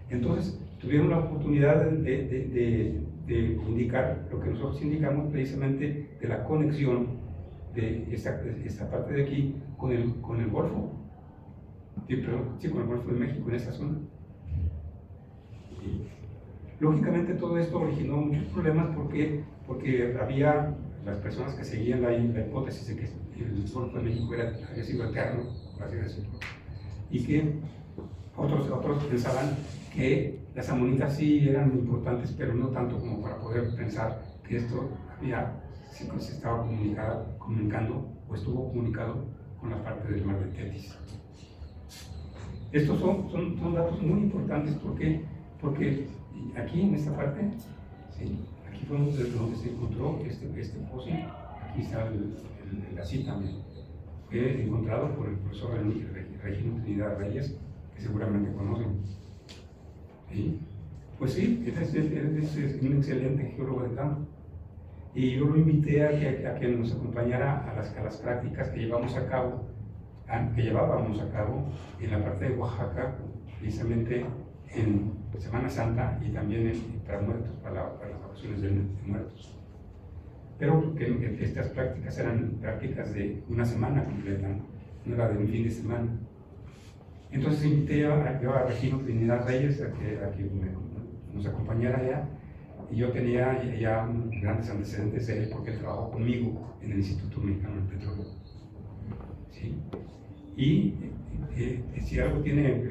Entonces tuvieron la oportunidad de indicar lo que nosotros indicamos precisamente de la conexión de esta parte de aquí con el Golfo, sí, con el Golfo de México, en esa zona. Y, lógicamente todo esto originó muchos problemas porque había las personas que seguían la hipótesis de que el Golfo de México había sido eterno, por así decirlo, y que otros pensaban que las amonitas sí eran importantes, pero no tanto como para poder pensar que esto se estaba comunicando o estuvo comunicado con la parte del mar de Tetis. Estos son datos muy importantes porque aquí en esta parte, ¿sí? Aquí fue donde se encontró este fósil. Aquí está la cita, fue encontrado por el profesor Regino Trinidad Reyes, que seguramente conocen. ¿Sí? Pues sí, es un excelente geólogo de campo. Y yo lo invité a que nos acompañara a las prácticas que llevábamos a cabo en la parte de Oaxaca, precisamente en Semana Santa y también para muertos, para las vacaciones de muertos. Pero que estas prácticas eran prácticas de una semana completa, no era de un fin de semana. Entonces invité a Regino Trinidad Reyes a que nos acompañara allá, y yo tenía ya grandes antecedentes de él porque él trabajó conmigo en el Instituto Mexicano del Petróleo. ¿Sí? Y si algo tiene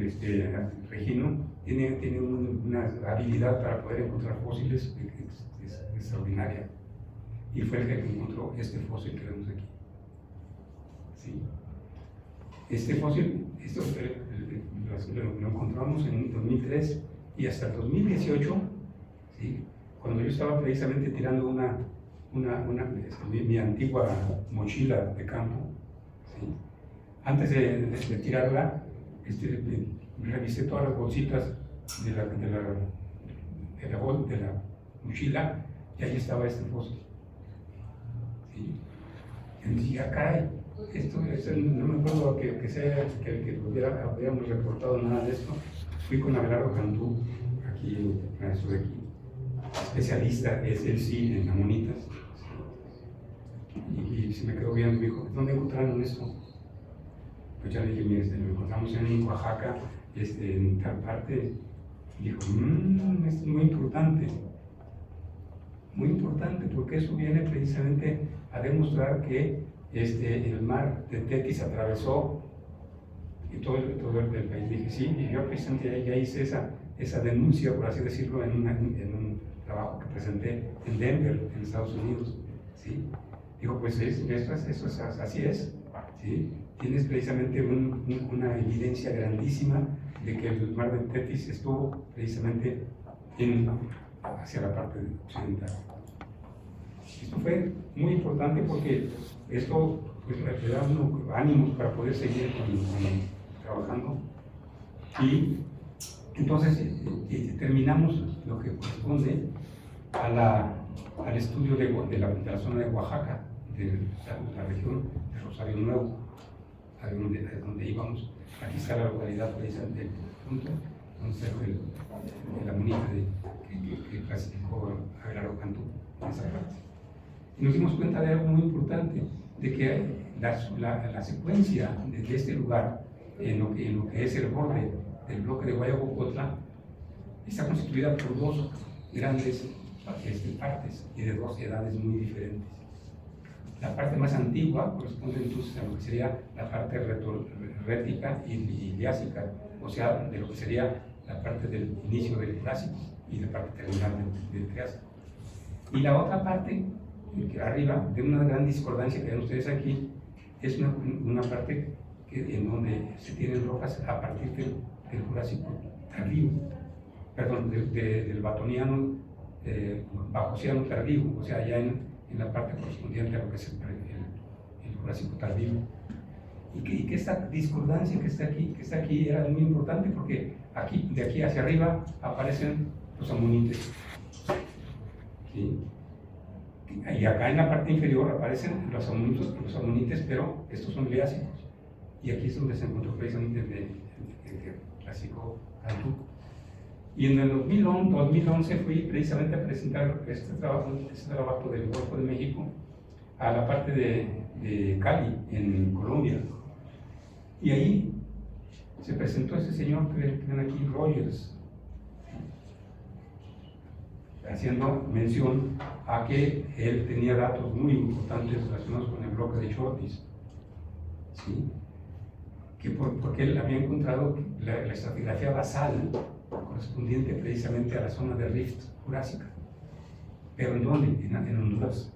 Regino, tiene una habilidad para poder encontrar fósiles extraordinaria, y fue el que encontró este fósil que vemos aquí. ¿Sí? Este fósil lo encontramos en 2003 y hasta el 2018, ¿sí? Cuando yo estaba precisamente tirando mi antigua mochila de campo, ¿sí? Antes de tirarla, revisé todas las bolsitas de la mochila, y ahí estaba este fósil. ¿Sí? Y dije, caray, esto no me acuerdo que hubiéramos reportado nada de esto. Fui con Abelardo Cantú, aquí, maestro de aquí, especialista, es él sí, en amonitas. Y se me quedó viendo, me dijo, ¿dónde encontraron esto? Pues ya le dije, mire, lo encontramos en Oaxaca, en tal parte. Y dijo, esto es muy importante, porque eso viene precisamente a demostrar que el mar de Tetis atravesó y todo el país. Dije, sí, y yo precisamente ya hice esa denuncia, por así decirlo, en un trabajo que presenté en Denver, en Estados Unidos. ¿Sí? Digo, pues así es. ¿Sí? Tienes precisamente una evidencia grandísima de que el mar de Tetis estuvo precisamente hacia la parte occidental. Esto fue muy importante porque esto pues, le da uno ánimos para poder seguir trabajando. Y entonces terminamos lo que corresponde al estudio de la zona de Oaxaca, de la región de Rosario Nuevo, a donde íbamos. Aquí está la localidad precisamente del punto, donde está el amonite que clasificó Abelardo Cantú en esa parte. Y nos dimos cuenta de algo muy importante, de que la secuencia de este lugar, en lo que es el borde del bloque de Guayacocotla, está constituida por dos grandes partes y de dos edades muy diferentes. La parte más antigua corresponde entonces a lo que sería la parte rética y liásica, o sea, de lo que sería la parte del inicio del Jurásico y la parte terminal del Triásico. Y la otra parte, que arriba, de una gran discordancia que ven ustedes aquí, es una parte en donde se tienen rocas a partir del Jurásico tardío, perdón, del Batoniano Bajociano tardío, o sea, ya en la parte correspondiente a lo que es el Jurásico tardío. Y que esta discordancia que está aquí era muy importante porque de aquí hacia arriba aparecen los amonites. ¿Sí? Y acá en la parte inferior aparecen los amonites, pero estos son liásicos. Y aquí es donde se encontró precisamente el clásico Cantú. Y en el 2011 fui precisamente a presentar este trabajo del Golfo de México a la parte de Cali, en Colombia. Y ahí se presentó ese señor que ven aquí, Rogers, haciendo mención a que él tenía datos muy importantes relacionados con el bloque de Shortis. ¿Sí? Porque él había encontrado la estratigrafía basal correspondiente precisamente a la zona de Rift Jurásica. ¿Pero en dónde? En Honduras.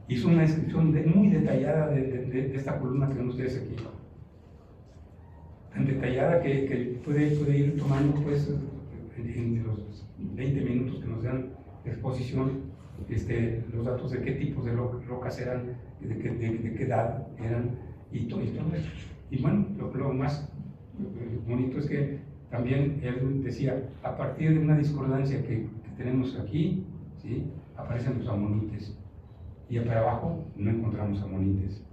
Hizo una descripción muy detallada de esta columna que ven ustedes aquí. Tan detallada que puede ir tomando pues, en los 20 minutos que nos dan de exposición los datos de qué tipos de rocas eran, de qué edad eran y todo esto. Y bueno, lo más bonito es que también él decía, a partir de una discordancia que tenemos aquí, ¿sí? Aparecen los amonites. Y para abajo no encontramos amonites.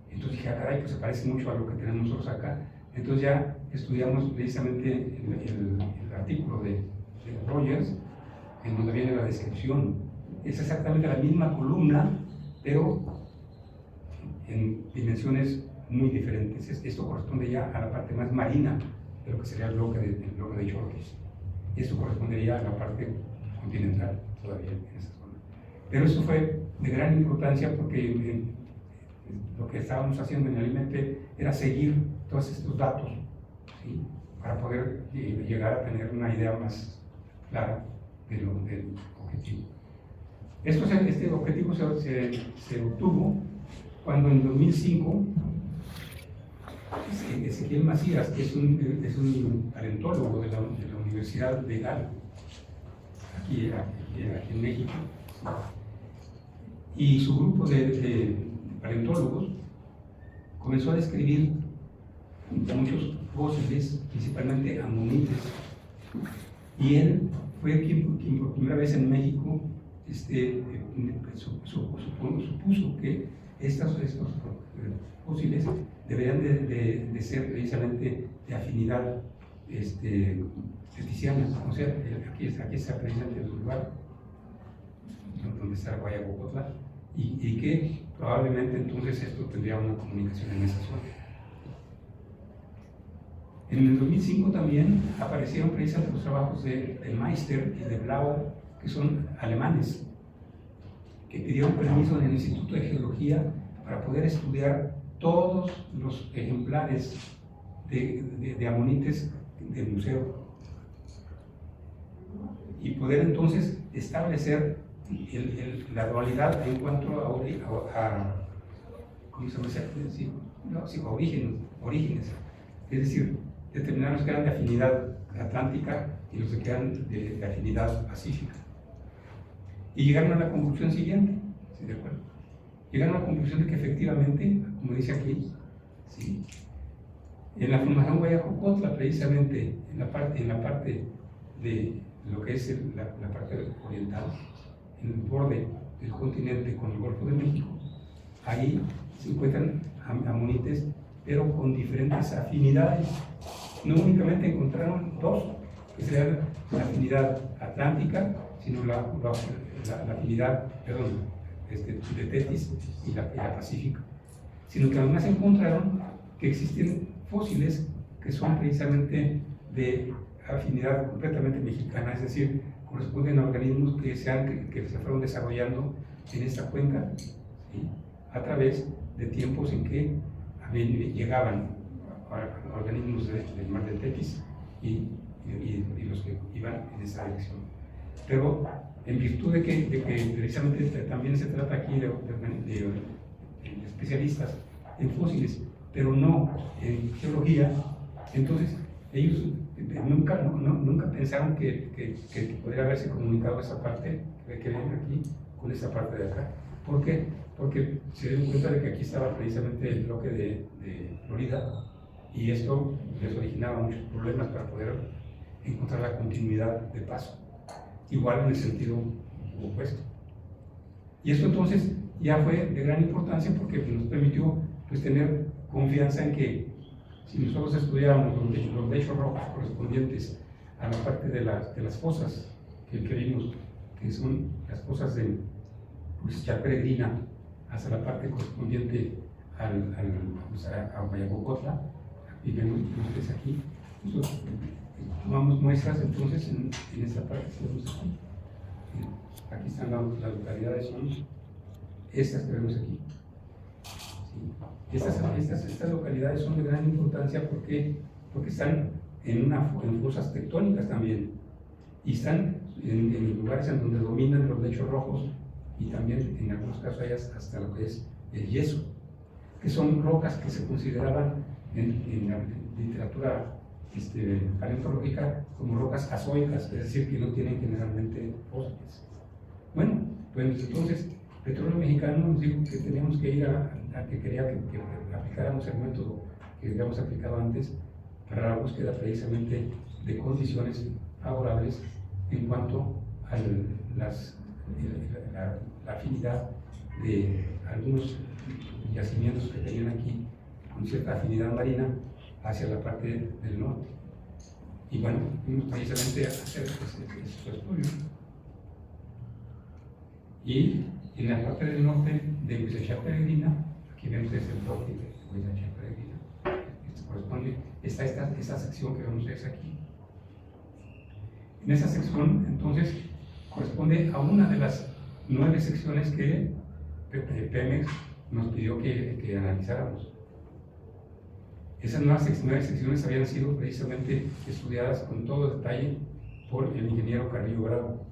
Entonces dije, caray, pues se parece mucho a lo que tenemos nosotros acá. Entonces ya estudiamos precisamente el artículo de Rogers, en donde viene la descripción. Es exactamente la misma columna, pero en dimensiones muy diferentes. Esto corresponde ya a la parte más marina de lo que sería el bloque de Shortis. Esto correspondería a la parte continental todavía en esa zona. Pero eso fue de gran importancia porque lo que estábamos haciendo en el IMET era seguir todos estos datos, ¿sí? Para poder llegar a tener una idea más clara del objetivo. Este objetivo se obtuvo cuando en 2005 Ezequiel Macías, que es un paleontólogo de la Universidad de Galo, aquí en México, y su grupo de paleontólogos comenzó a describir muchos fósiles, principalmente amonites, y él fue quien por primera vez en México supuso que estos fósiles deberían de ser precisamente de afinidad teticianas. O sea, aquí está precisamente el lugar donde está Guayacocotla, y que probablemente entonces esto tendría una comunicación en esa zona. En el 2005 también aparecieron precisamente los trabajos de Meister y de Blau, que son alemanes, que pidieron permiso en el Instituto de Geología para poder estudiar todos los ejemplares de amonites del museo y poder entonces establecer la dualidad en cuanto a ¿cómo se llama? Sí, no, sí, orígenes, es decir, determinar los que eran de afinidad atlántica y los que eran de afinidad pacífica. Y llegaron a la conclusión siguiente, ¿sí? ¿De acuerdo? Llegaron a la conclusión de que efectivamente, como dice aquí, ¿sí?, en la formación Guayacocotla, precisamente en la parte de lo que es la parte oriental, en el borde del continente con el Golfo de México, ahí se encuentran amonites, pero con diferentes afinidades. No únicamente encontraron dos, que serían la afinidad atlántica, sino la afinidad, de Tetis y la pacífica, sino que además encontraron que existen fósiles que son precisamente de afinidad completamente mexicana, es decir, corresponden a organismos que se fueron desarrollando en esta cuenca, ¿sí?, a través de tiempos en que llegaban organismos del mar del Tetis y los que iban en esa dirección. Pero en virtud de que precisamente también se trata aquí de especialistas en fósiles, pero no en geología, entonces ellos nunca pensaron que podría haberse comunicado esa parte que ven aquí con esta parte de acá. ¿Por qué? Porque se dieron cuenta de que aquí estaba precisamente el bloque de Florida, y esto les originaba muchos problemas para poder encontrar la continuidad de paso, igual en el sentido opuesto. Y esto entonces ya fue de gran importancia porque nos permitió pues tener confianza en que si nosotros estudiáramos los lechos rojos correspondientes a la parte de las fosas que vimos, que son las fosas de Chalperegrina Peregrina, hasta la parte correspondiente a Guayacocotla, y vemos ustedes aquí, nosotros tomamos muestras entonces en esta parte que vemos aquí. Aquí están las localidades, son estas que vemos aquí. Estas localidades son de gran importancia porque están en fosas tectónicas también, y están en lugares en donde dominan los lechos rojos, y también en algunos casos hay hasta lo que es el yeso, que son rocas que se consideraban en la literatura paleontológica como rocas azoicas, es decir, que no tienen generalmente fósiles. Bueno, pues entonces Petróleo Mexicano nos dijo que teníamos que ir a que quería que aplicáramos el método que habíamos aplicado antes para la búsqueda precisamente de condiciones favorables en cuanto a la afinidad de algunos yacimientos que tenían aquí con cierta afinidad marina hacia la parte del norte. Y bueno, fuimos precisamente a hacer este estudio. Y en la parte del norte de Huizacha Peregrina, aquí vemos el bloque de Huizacha Peregrina, corresponde, está esta sección que vemos aquí. En esa sección, entonces, corresponde a una de las 9 secciones que Pemex nos pidió que analizáramos. Esas 9 secciones habían sido precisamente estudiadas con todo detalle por el ingeniero Carrillo Bravo,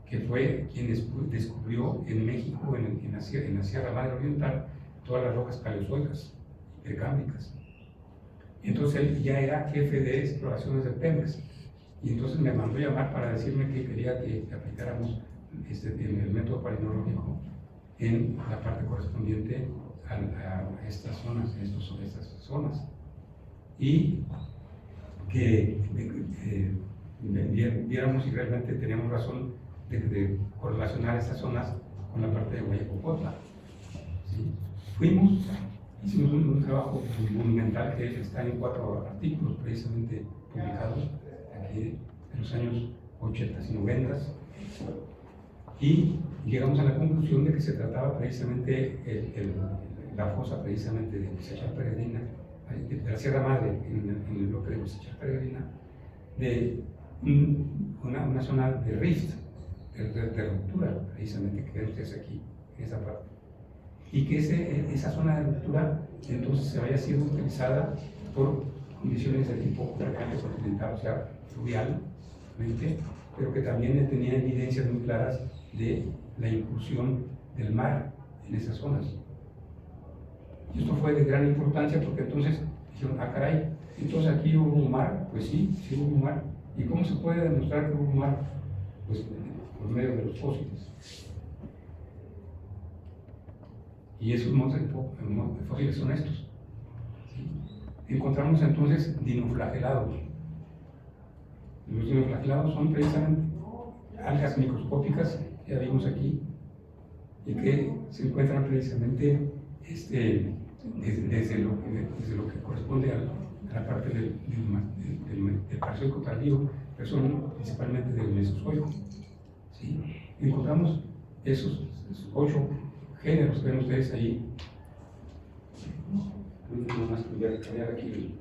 que fue quien descubrió en México, en la Sierra Madre Oriental, todas las rocas paleozoicas y precámbricas. Entonces él ya era jefe de exploraciones de Pemex, y entonces me mandó llamar para decirme que quería que aplicáramos el método palinológico en la parte correspondiente a estas zonas, estas zonas, y que viéramos si realmente teníamos razón de correlacionar estas zonas con la parte de Guayacocotla. ¿Sí? Hicimos un trabajo monumental que está en 4 artículos precisamente publicados aquí, ahí de los años 80 y 90, y llegamos a la conclusión de que se trataba precisamente la fosa precisamente de Cosechar Peregrina, de la Sierra Madre, en el bloque de Cosechar Peregrina, de una zona de rift, de ruptura, precisamente, que ven ustedes aquí, en esa parte. Y que esa zona de ruptura entonces había sido utilizada por condiciones de tipo continental, o sea, fluvialmente, pero que también tenía evidencias muy claras de la incursión del mar en esas zonas. Y esto fue de gran importancia porque entonces dijeron, ah caray, entonces aquí hubo un mar. Pues sí, sí hubo un mar. ¿Y cómo se puede demostrar que hubo un mar? Pues por medio de los fósiles. Y esos fósiles son estos. ¿Sí? Encontramos entonces dinoflagelados. Los dinoflagelados son precisamente algas microscópicas que ya vimos aquí y que se encuentran precisamente desde lo que corresponde a la parte del Paleozoico tardío, pero son principalmente del Mesozoico. ¿Sí? Encontramos esos 8 géneros que ven ustedes ahí. Nada más voy a cambiar aquí.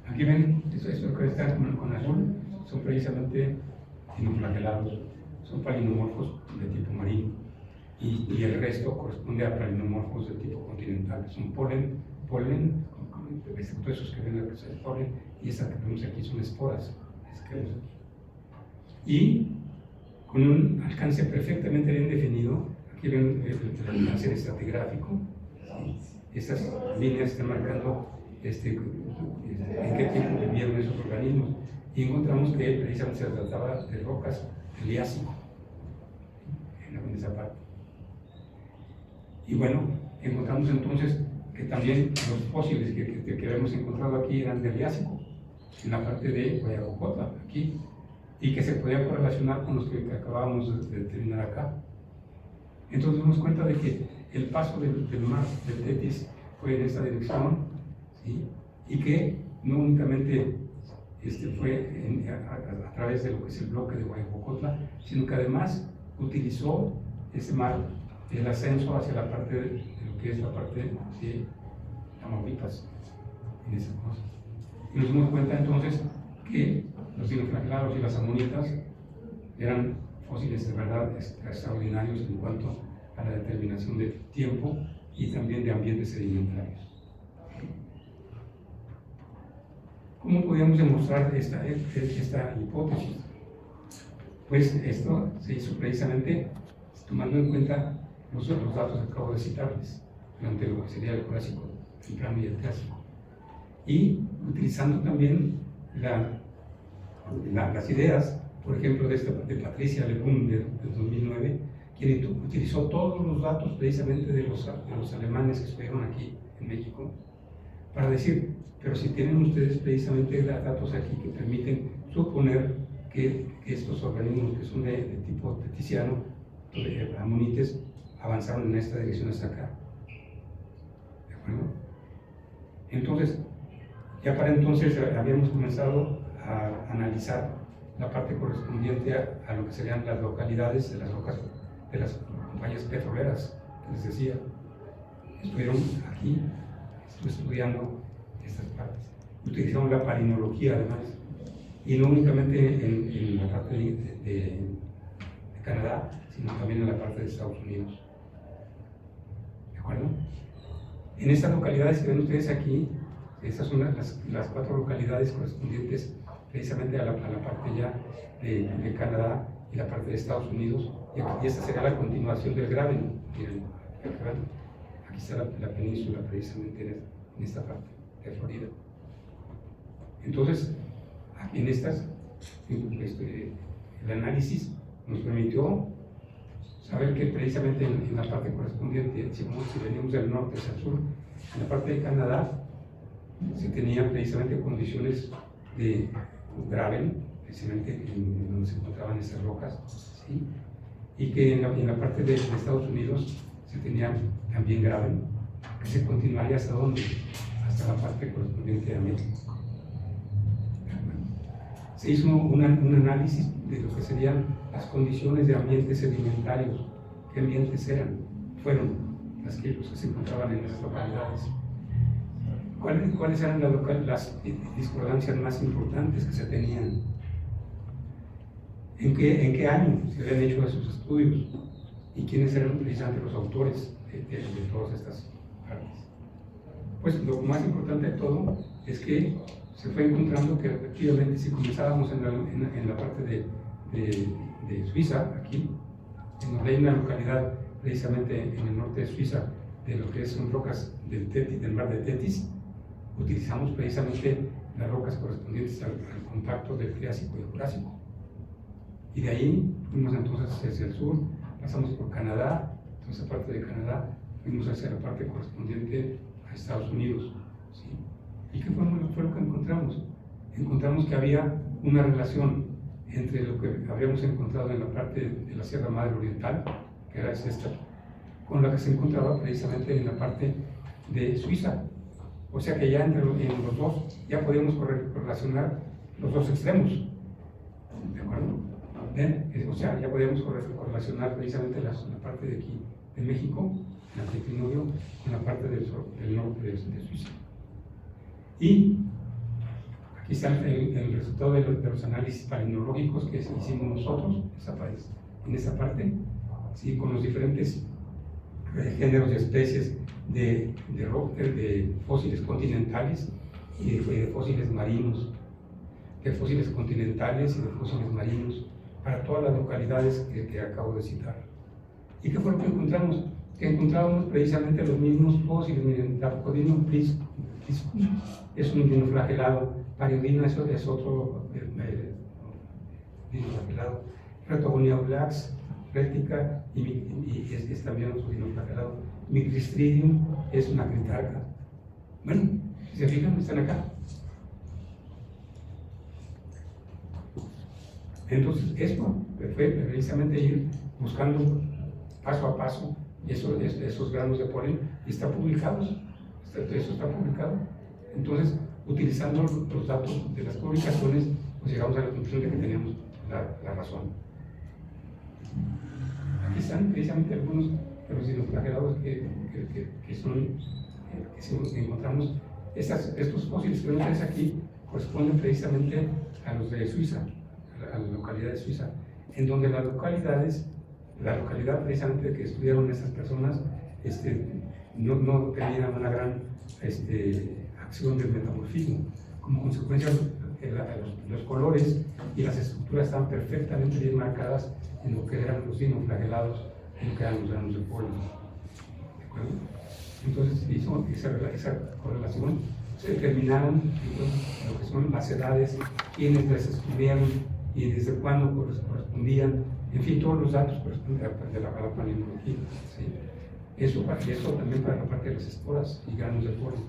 Aquí ven, eso que está con azul, son precisamente dinoflagelados, son palinomorfos de tipo marino, y el resto corresponde a palinomorfos de tipo continental, son polen, excepto esos que ven aquí son polen, y estas que vemos aquí son esporas, y con un alcance perfectamente bien definido. Aquí ven el alcance de estratigráfico, estas líneas están marcando en qué tiempo vivieron esos organismos, y encontramos que precisamente se trataba de rocas del Liásico, en esa parte. Y bueno, encontramos entonces que también los fósiles que habíamos encontrado aquí eran del Liásico, en la parte de Guayacocotla, aquí, y que se podían correlacionar con los que acabábamos de determinar acá. Entonces nos dimos cuenta de que el paso del mar del Tetis fue en esta dirección, ¿sí? Y que no únicamente fue a través de lo que es el bloque de Guayacocotla, sino que además utilizó ese mar, el ascenso hacia la parte de lo que es la parte de Tamaulipas, en esa cosa. Y nos dimos cuenta entonces que los dinoflagelados y las amonitas eran fósiles de verdad extraordinarios en cuanto a la determinación de tiempo y también de ambientes sedimentarios. ¿Cómo podíamos demostrar esta hipótesis? Pues esto se hizo precisamente tomando en cuenta los datos que acabo de citarles, durante lo que sería el Jurásico temprano y el Clásico, y utilizando también las ideas, por ejemplo, de Patricia Lebrun de 2009, quien utilizó todos los datos precisamente de los alemanes que estuvieron aquí en México, para decir, pero si tienen ustedes precisamente datos aquí que permiten suponer que estos organismos que son de tipo teticiano, de amonites, avanzaron en esta dirección hasta acá. ¿De acuerdo? Entonces, ya para entonces habíamos comenzado a analizar la parte correspondiente a lo que serían las localidades de las rocas de las compañías petroleras que les decía. Estuvieron aquí, estuve estudiando estas partes. Utilizamos la palinología además, y no únicamente en la parte de Canadá, sino también en la parte de Estados Unidos. ¿De acuerdo? En estas localidades que ven ustedes aquí, estas son las 4 localidades correspondientes precisamente a la parte ya de Canadá y la parte de Estados Unidos, y esta será la continuación del Graben. Miren, aquí está la península precisamente en esta parte de Florida. Entonces, aquí en estas, el análisis nos permitió saber que precisamente en la parte correspondiente, si venimos del norte hacia el sur, en la parte de Canadá, se tenían precisamente condiciones de gravel, precisamente en donde se encontraban esas rocas, ¿sí? Y que en la parte de Estados Unidos se tenía también gravel, que se continuaría hasta dónde, hasta la parte correspondiente a México. Se hizo un análisis de lo que serían las condiciones de ambientes sedimentarios, qué ambientes fueron los que se encontraban en esas localidades. ¿Cuáles eran las discordancias más importantes que se tenían? ¿En qué año se habían hecho esos estudios? ¿Y quiénes eran precisamente los autores de todas estas partes? Pues lo más importante de todo es que se fue encontrando que efectivamente si comenzábamos en la parte de Suiza, aquí, en donde hay una localidad precisamente en el norte de Suiza, de lo que son rocas del mar de Tetis, utilizamos precisamente las rocas correspondientes al contacto del Triásico y el Jurásico. Y de ahí fuimos entonces hacia el sur, pasamos por Canadá, entonces parte de Canadá, fuimos hacia la parte correspondiente a Estados Unidos. ¿Sí? ¿Y qué fue lo que encontramos? Encontramos que había una relación entre lo que habíamos encontrado en la parte de la Sierra Madre Oriental, que era esta, con la que se encontraba precisamente en la parte de Suiza. O sea que ya entre los dos ya podíamos correlacionar los dos extremos. ¿De acuerdo? ¿Ven? O sea, ya podíamos correlacionar precisamente la parte de aquí, de México, el anticlinómeno, con la parte del norte de Suiza. Y aquí está el resultado de los análisis palinológicos que hicimos nosotros en esa parte, ¿sí? Con los diferentes géneros de especies de fósiles continentales y de fósiles marinos, de fósiles continentales y de fósiles marinos, para todas las localidades que acabo de citar. ¿Y qué fue lo que encontramos? Que encontrábamos precisamente los mismos fósiles. Miren, Dapcodino priscus es un dinoflagelado, Pariodina es otro dinoflagelado, Retogonia ulax, rética, y es también otro dinoflagelado. Micristridium es una critarca. Bueno, si se fijan, están acá. Entonces, esto fue precisamente ir buscando paso a paso esos granos de polen, y está publicado. Eso está publicado. Entonces, utilizando los datos de las publicaciones, pues llegamos a la conclusión de que teníamos la razón. Aquí están precisamente algunos de los dinoflagelados que encontramos. Estos fósiles que ven aquí corresponden precisamente a los de Suiza, a la localidad de Suiza, en donde la localidad precisamente que estudiaron estas personas no tenían una gran acción del metamorfismo. Como consecuencia, los colores y las estructuras estaban perfectamente bien marcadas en lo que eran los dinoflagelados, en lo que eran los granos de polen. ¿De acuerdo? Entonces hizo esa correlación, se determinaron lo que son las edades, quiénes las estudiaron y desde cuándo correspondían, en fin, todos los datos corresponden a la paleontología. ¿Sí? Eso también para la parte de las esporas y granos de polen.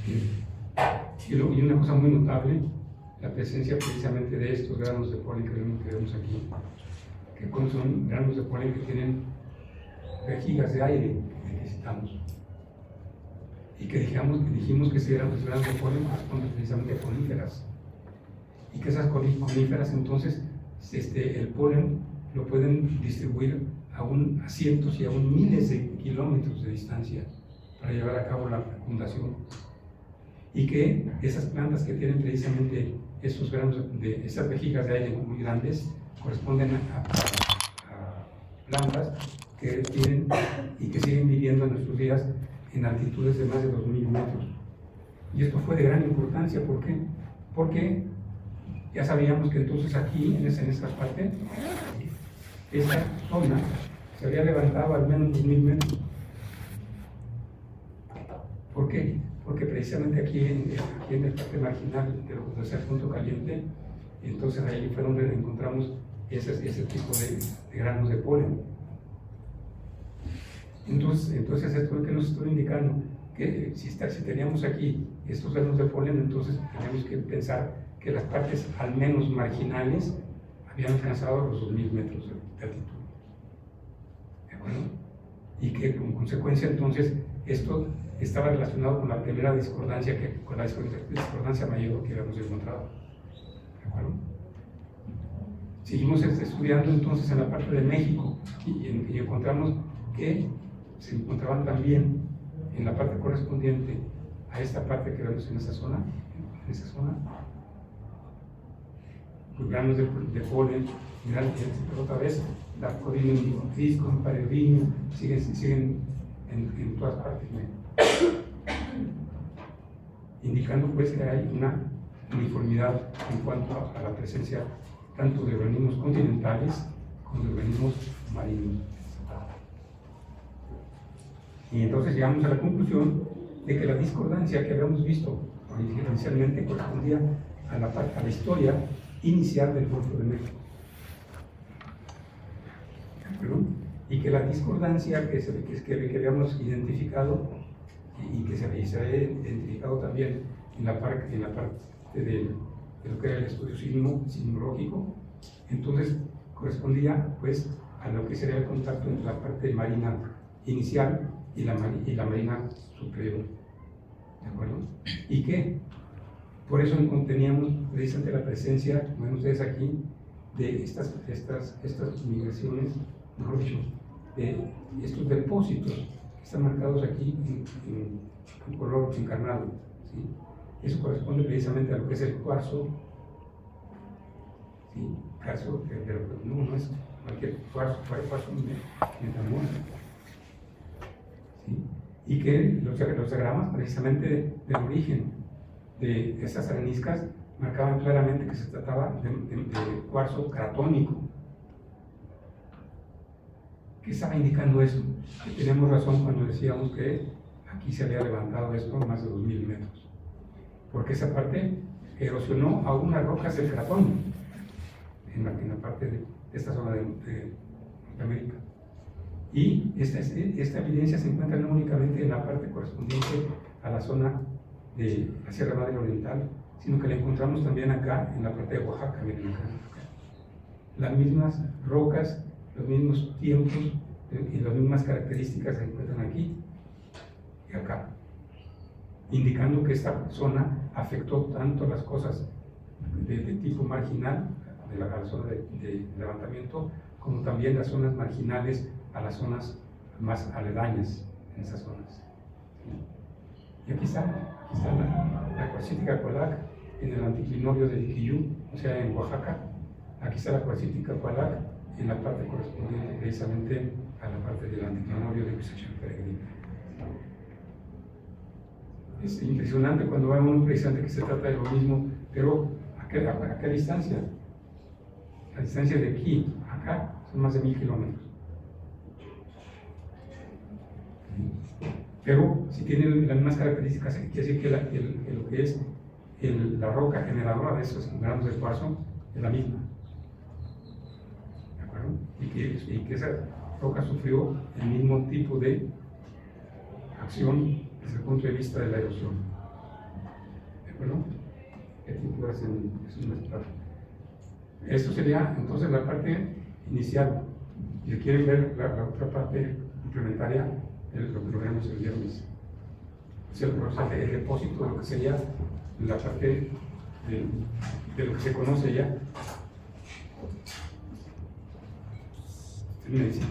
¿Sí? Y una cosa muy notable, la presencia precisamente de estos granos de polen que vemos aquí, que son granos de polen que tienen vejigas de aire que necesitamos. Y que dijimos que si eran los granos de polen corresponden precisamente a coníferas. Y que esas coníferas entonces el polen lo pueden distribuir a cientos y aún miles de kilómetros de distancia para llevar a cabo la fecundación. Y que esas plantas que tienen precisamente esos granos esas vejigas de aire muy grandes corresponden a plantas que tienen y que siguen viviendo en nuestros días en altitudes de más de 2000 metros. Y esto fue de gran importancia. ¿Por qué? Porque ya sabíamos que entonces aquí, en esta parte, esta zona se había levantado al menos 2000 metros. ¿Por qué? Porque precisamente aquí en la parte marginal de lo que es el punto caliente, entonces ahí fue donde encontramos ese tipo de granos de polen. Entonces esto es lo que nos estoy indicando, que si teníamos aquí estos granos de polen, entonces teníamos que pensar que las partes al menos marginales habían alcanzado los 2000 metros de altitud. ¿De acuerdo? Y que como consecuencia entonces esto estaba relacionado con la primera discordancia, con la discordancia mayor que habíamos encontrado. ¿De acuerdo? Seguimos estudiando entonces en la parte de México y encontramos que se encontraban también en la parte correspondiente a esta parte que vemos en esa zona, granos de polen, otra vez, la Coridium discum, Pareodium, siguen en todas partes, indicando pues que hay una uniformidad en cuanto a la presencia tanto de organismos continentales como de organismos marinos. Y entonces llegamos a la conclusión de que la discordancia que habíamos visto inicialmente correspondía a la historia inicial del Golfo de México. Y que la discordancia que habíamos identificado y que se había identificado también en la parte de lo que era el estudio sismológico, entonces correspondía pues a lo que sería el contacto entre la parte marina inicial y la marina superior. ¿De acuerdo? Y que por eso teníamos precisamente la presencia, como ven ustedes aquí, de estas migraciones, mejor dicho, de estos depósitos que están marcados aquí en color encarnado. ¿Sí? Eso corresponde precisamente a lo que es el cuarzo. ¿Sí? Cuarzo, no es cualquier cuarzo metamorfo. ¿Sí? Y que los diagramas precisamente del origen de estas areniscas marcaban claramente que se trataba de cuarzo cratónico. ¿Qué estaba indicando eso? Que tenemos razón cuando decíamos que aquí se había levantado esto a más de 2000 metros, porque esa parte erosionó a unas rocas del cratón en la parte de esta zona de Norteamérica. Y esta evidencia se encuentra no únicamente en la parte correspondiente a la zona de la Sierra Madre Oriental, sino que la encontramos también acá en la parte de Oaxaca. Miren acá. Las mismas rocas, los mismos tiempos y las mismas características se encuentran aquí y acá, indicando que esta zona afectó tanto las cosas de tipo marginal, de la zona de levantamiento, como también las zonas marginales a las zonas más aledañas en esas zonas. Y aquí está la cuarcítica Cualac en el anticlinorio de Iquiyú, o sea, en Oaxaca. Aquí está la cuarcítica Cualac en la parte correspondiente precisamente a la parte del anticlinorio de Huizache Peregrino. Es impresionante cuando vemos precisamente que se trata de lo mismo, pero ¿a qué distancia? La distancia de aquí a acá son más de 1000 kilómetros. Pero si tienen las mismas características, quiere decir que lo que es la roca generadora de esos granos de cuarzo es la misma. ¿De acuerdo? Y que esa roca sufrió el mismo tipo de acción desde el punto de vista de la erosión. ¿De acuerdo? ¿Qué tipo es un estrato? Esto sería entonces la parte inicial. Si quieren ver la otra parte complementaria, es lo que lo veremos el viernes. Es el depósito de lo que sería la parte de lo que se conoce ya. Medicina.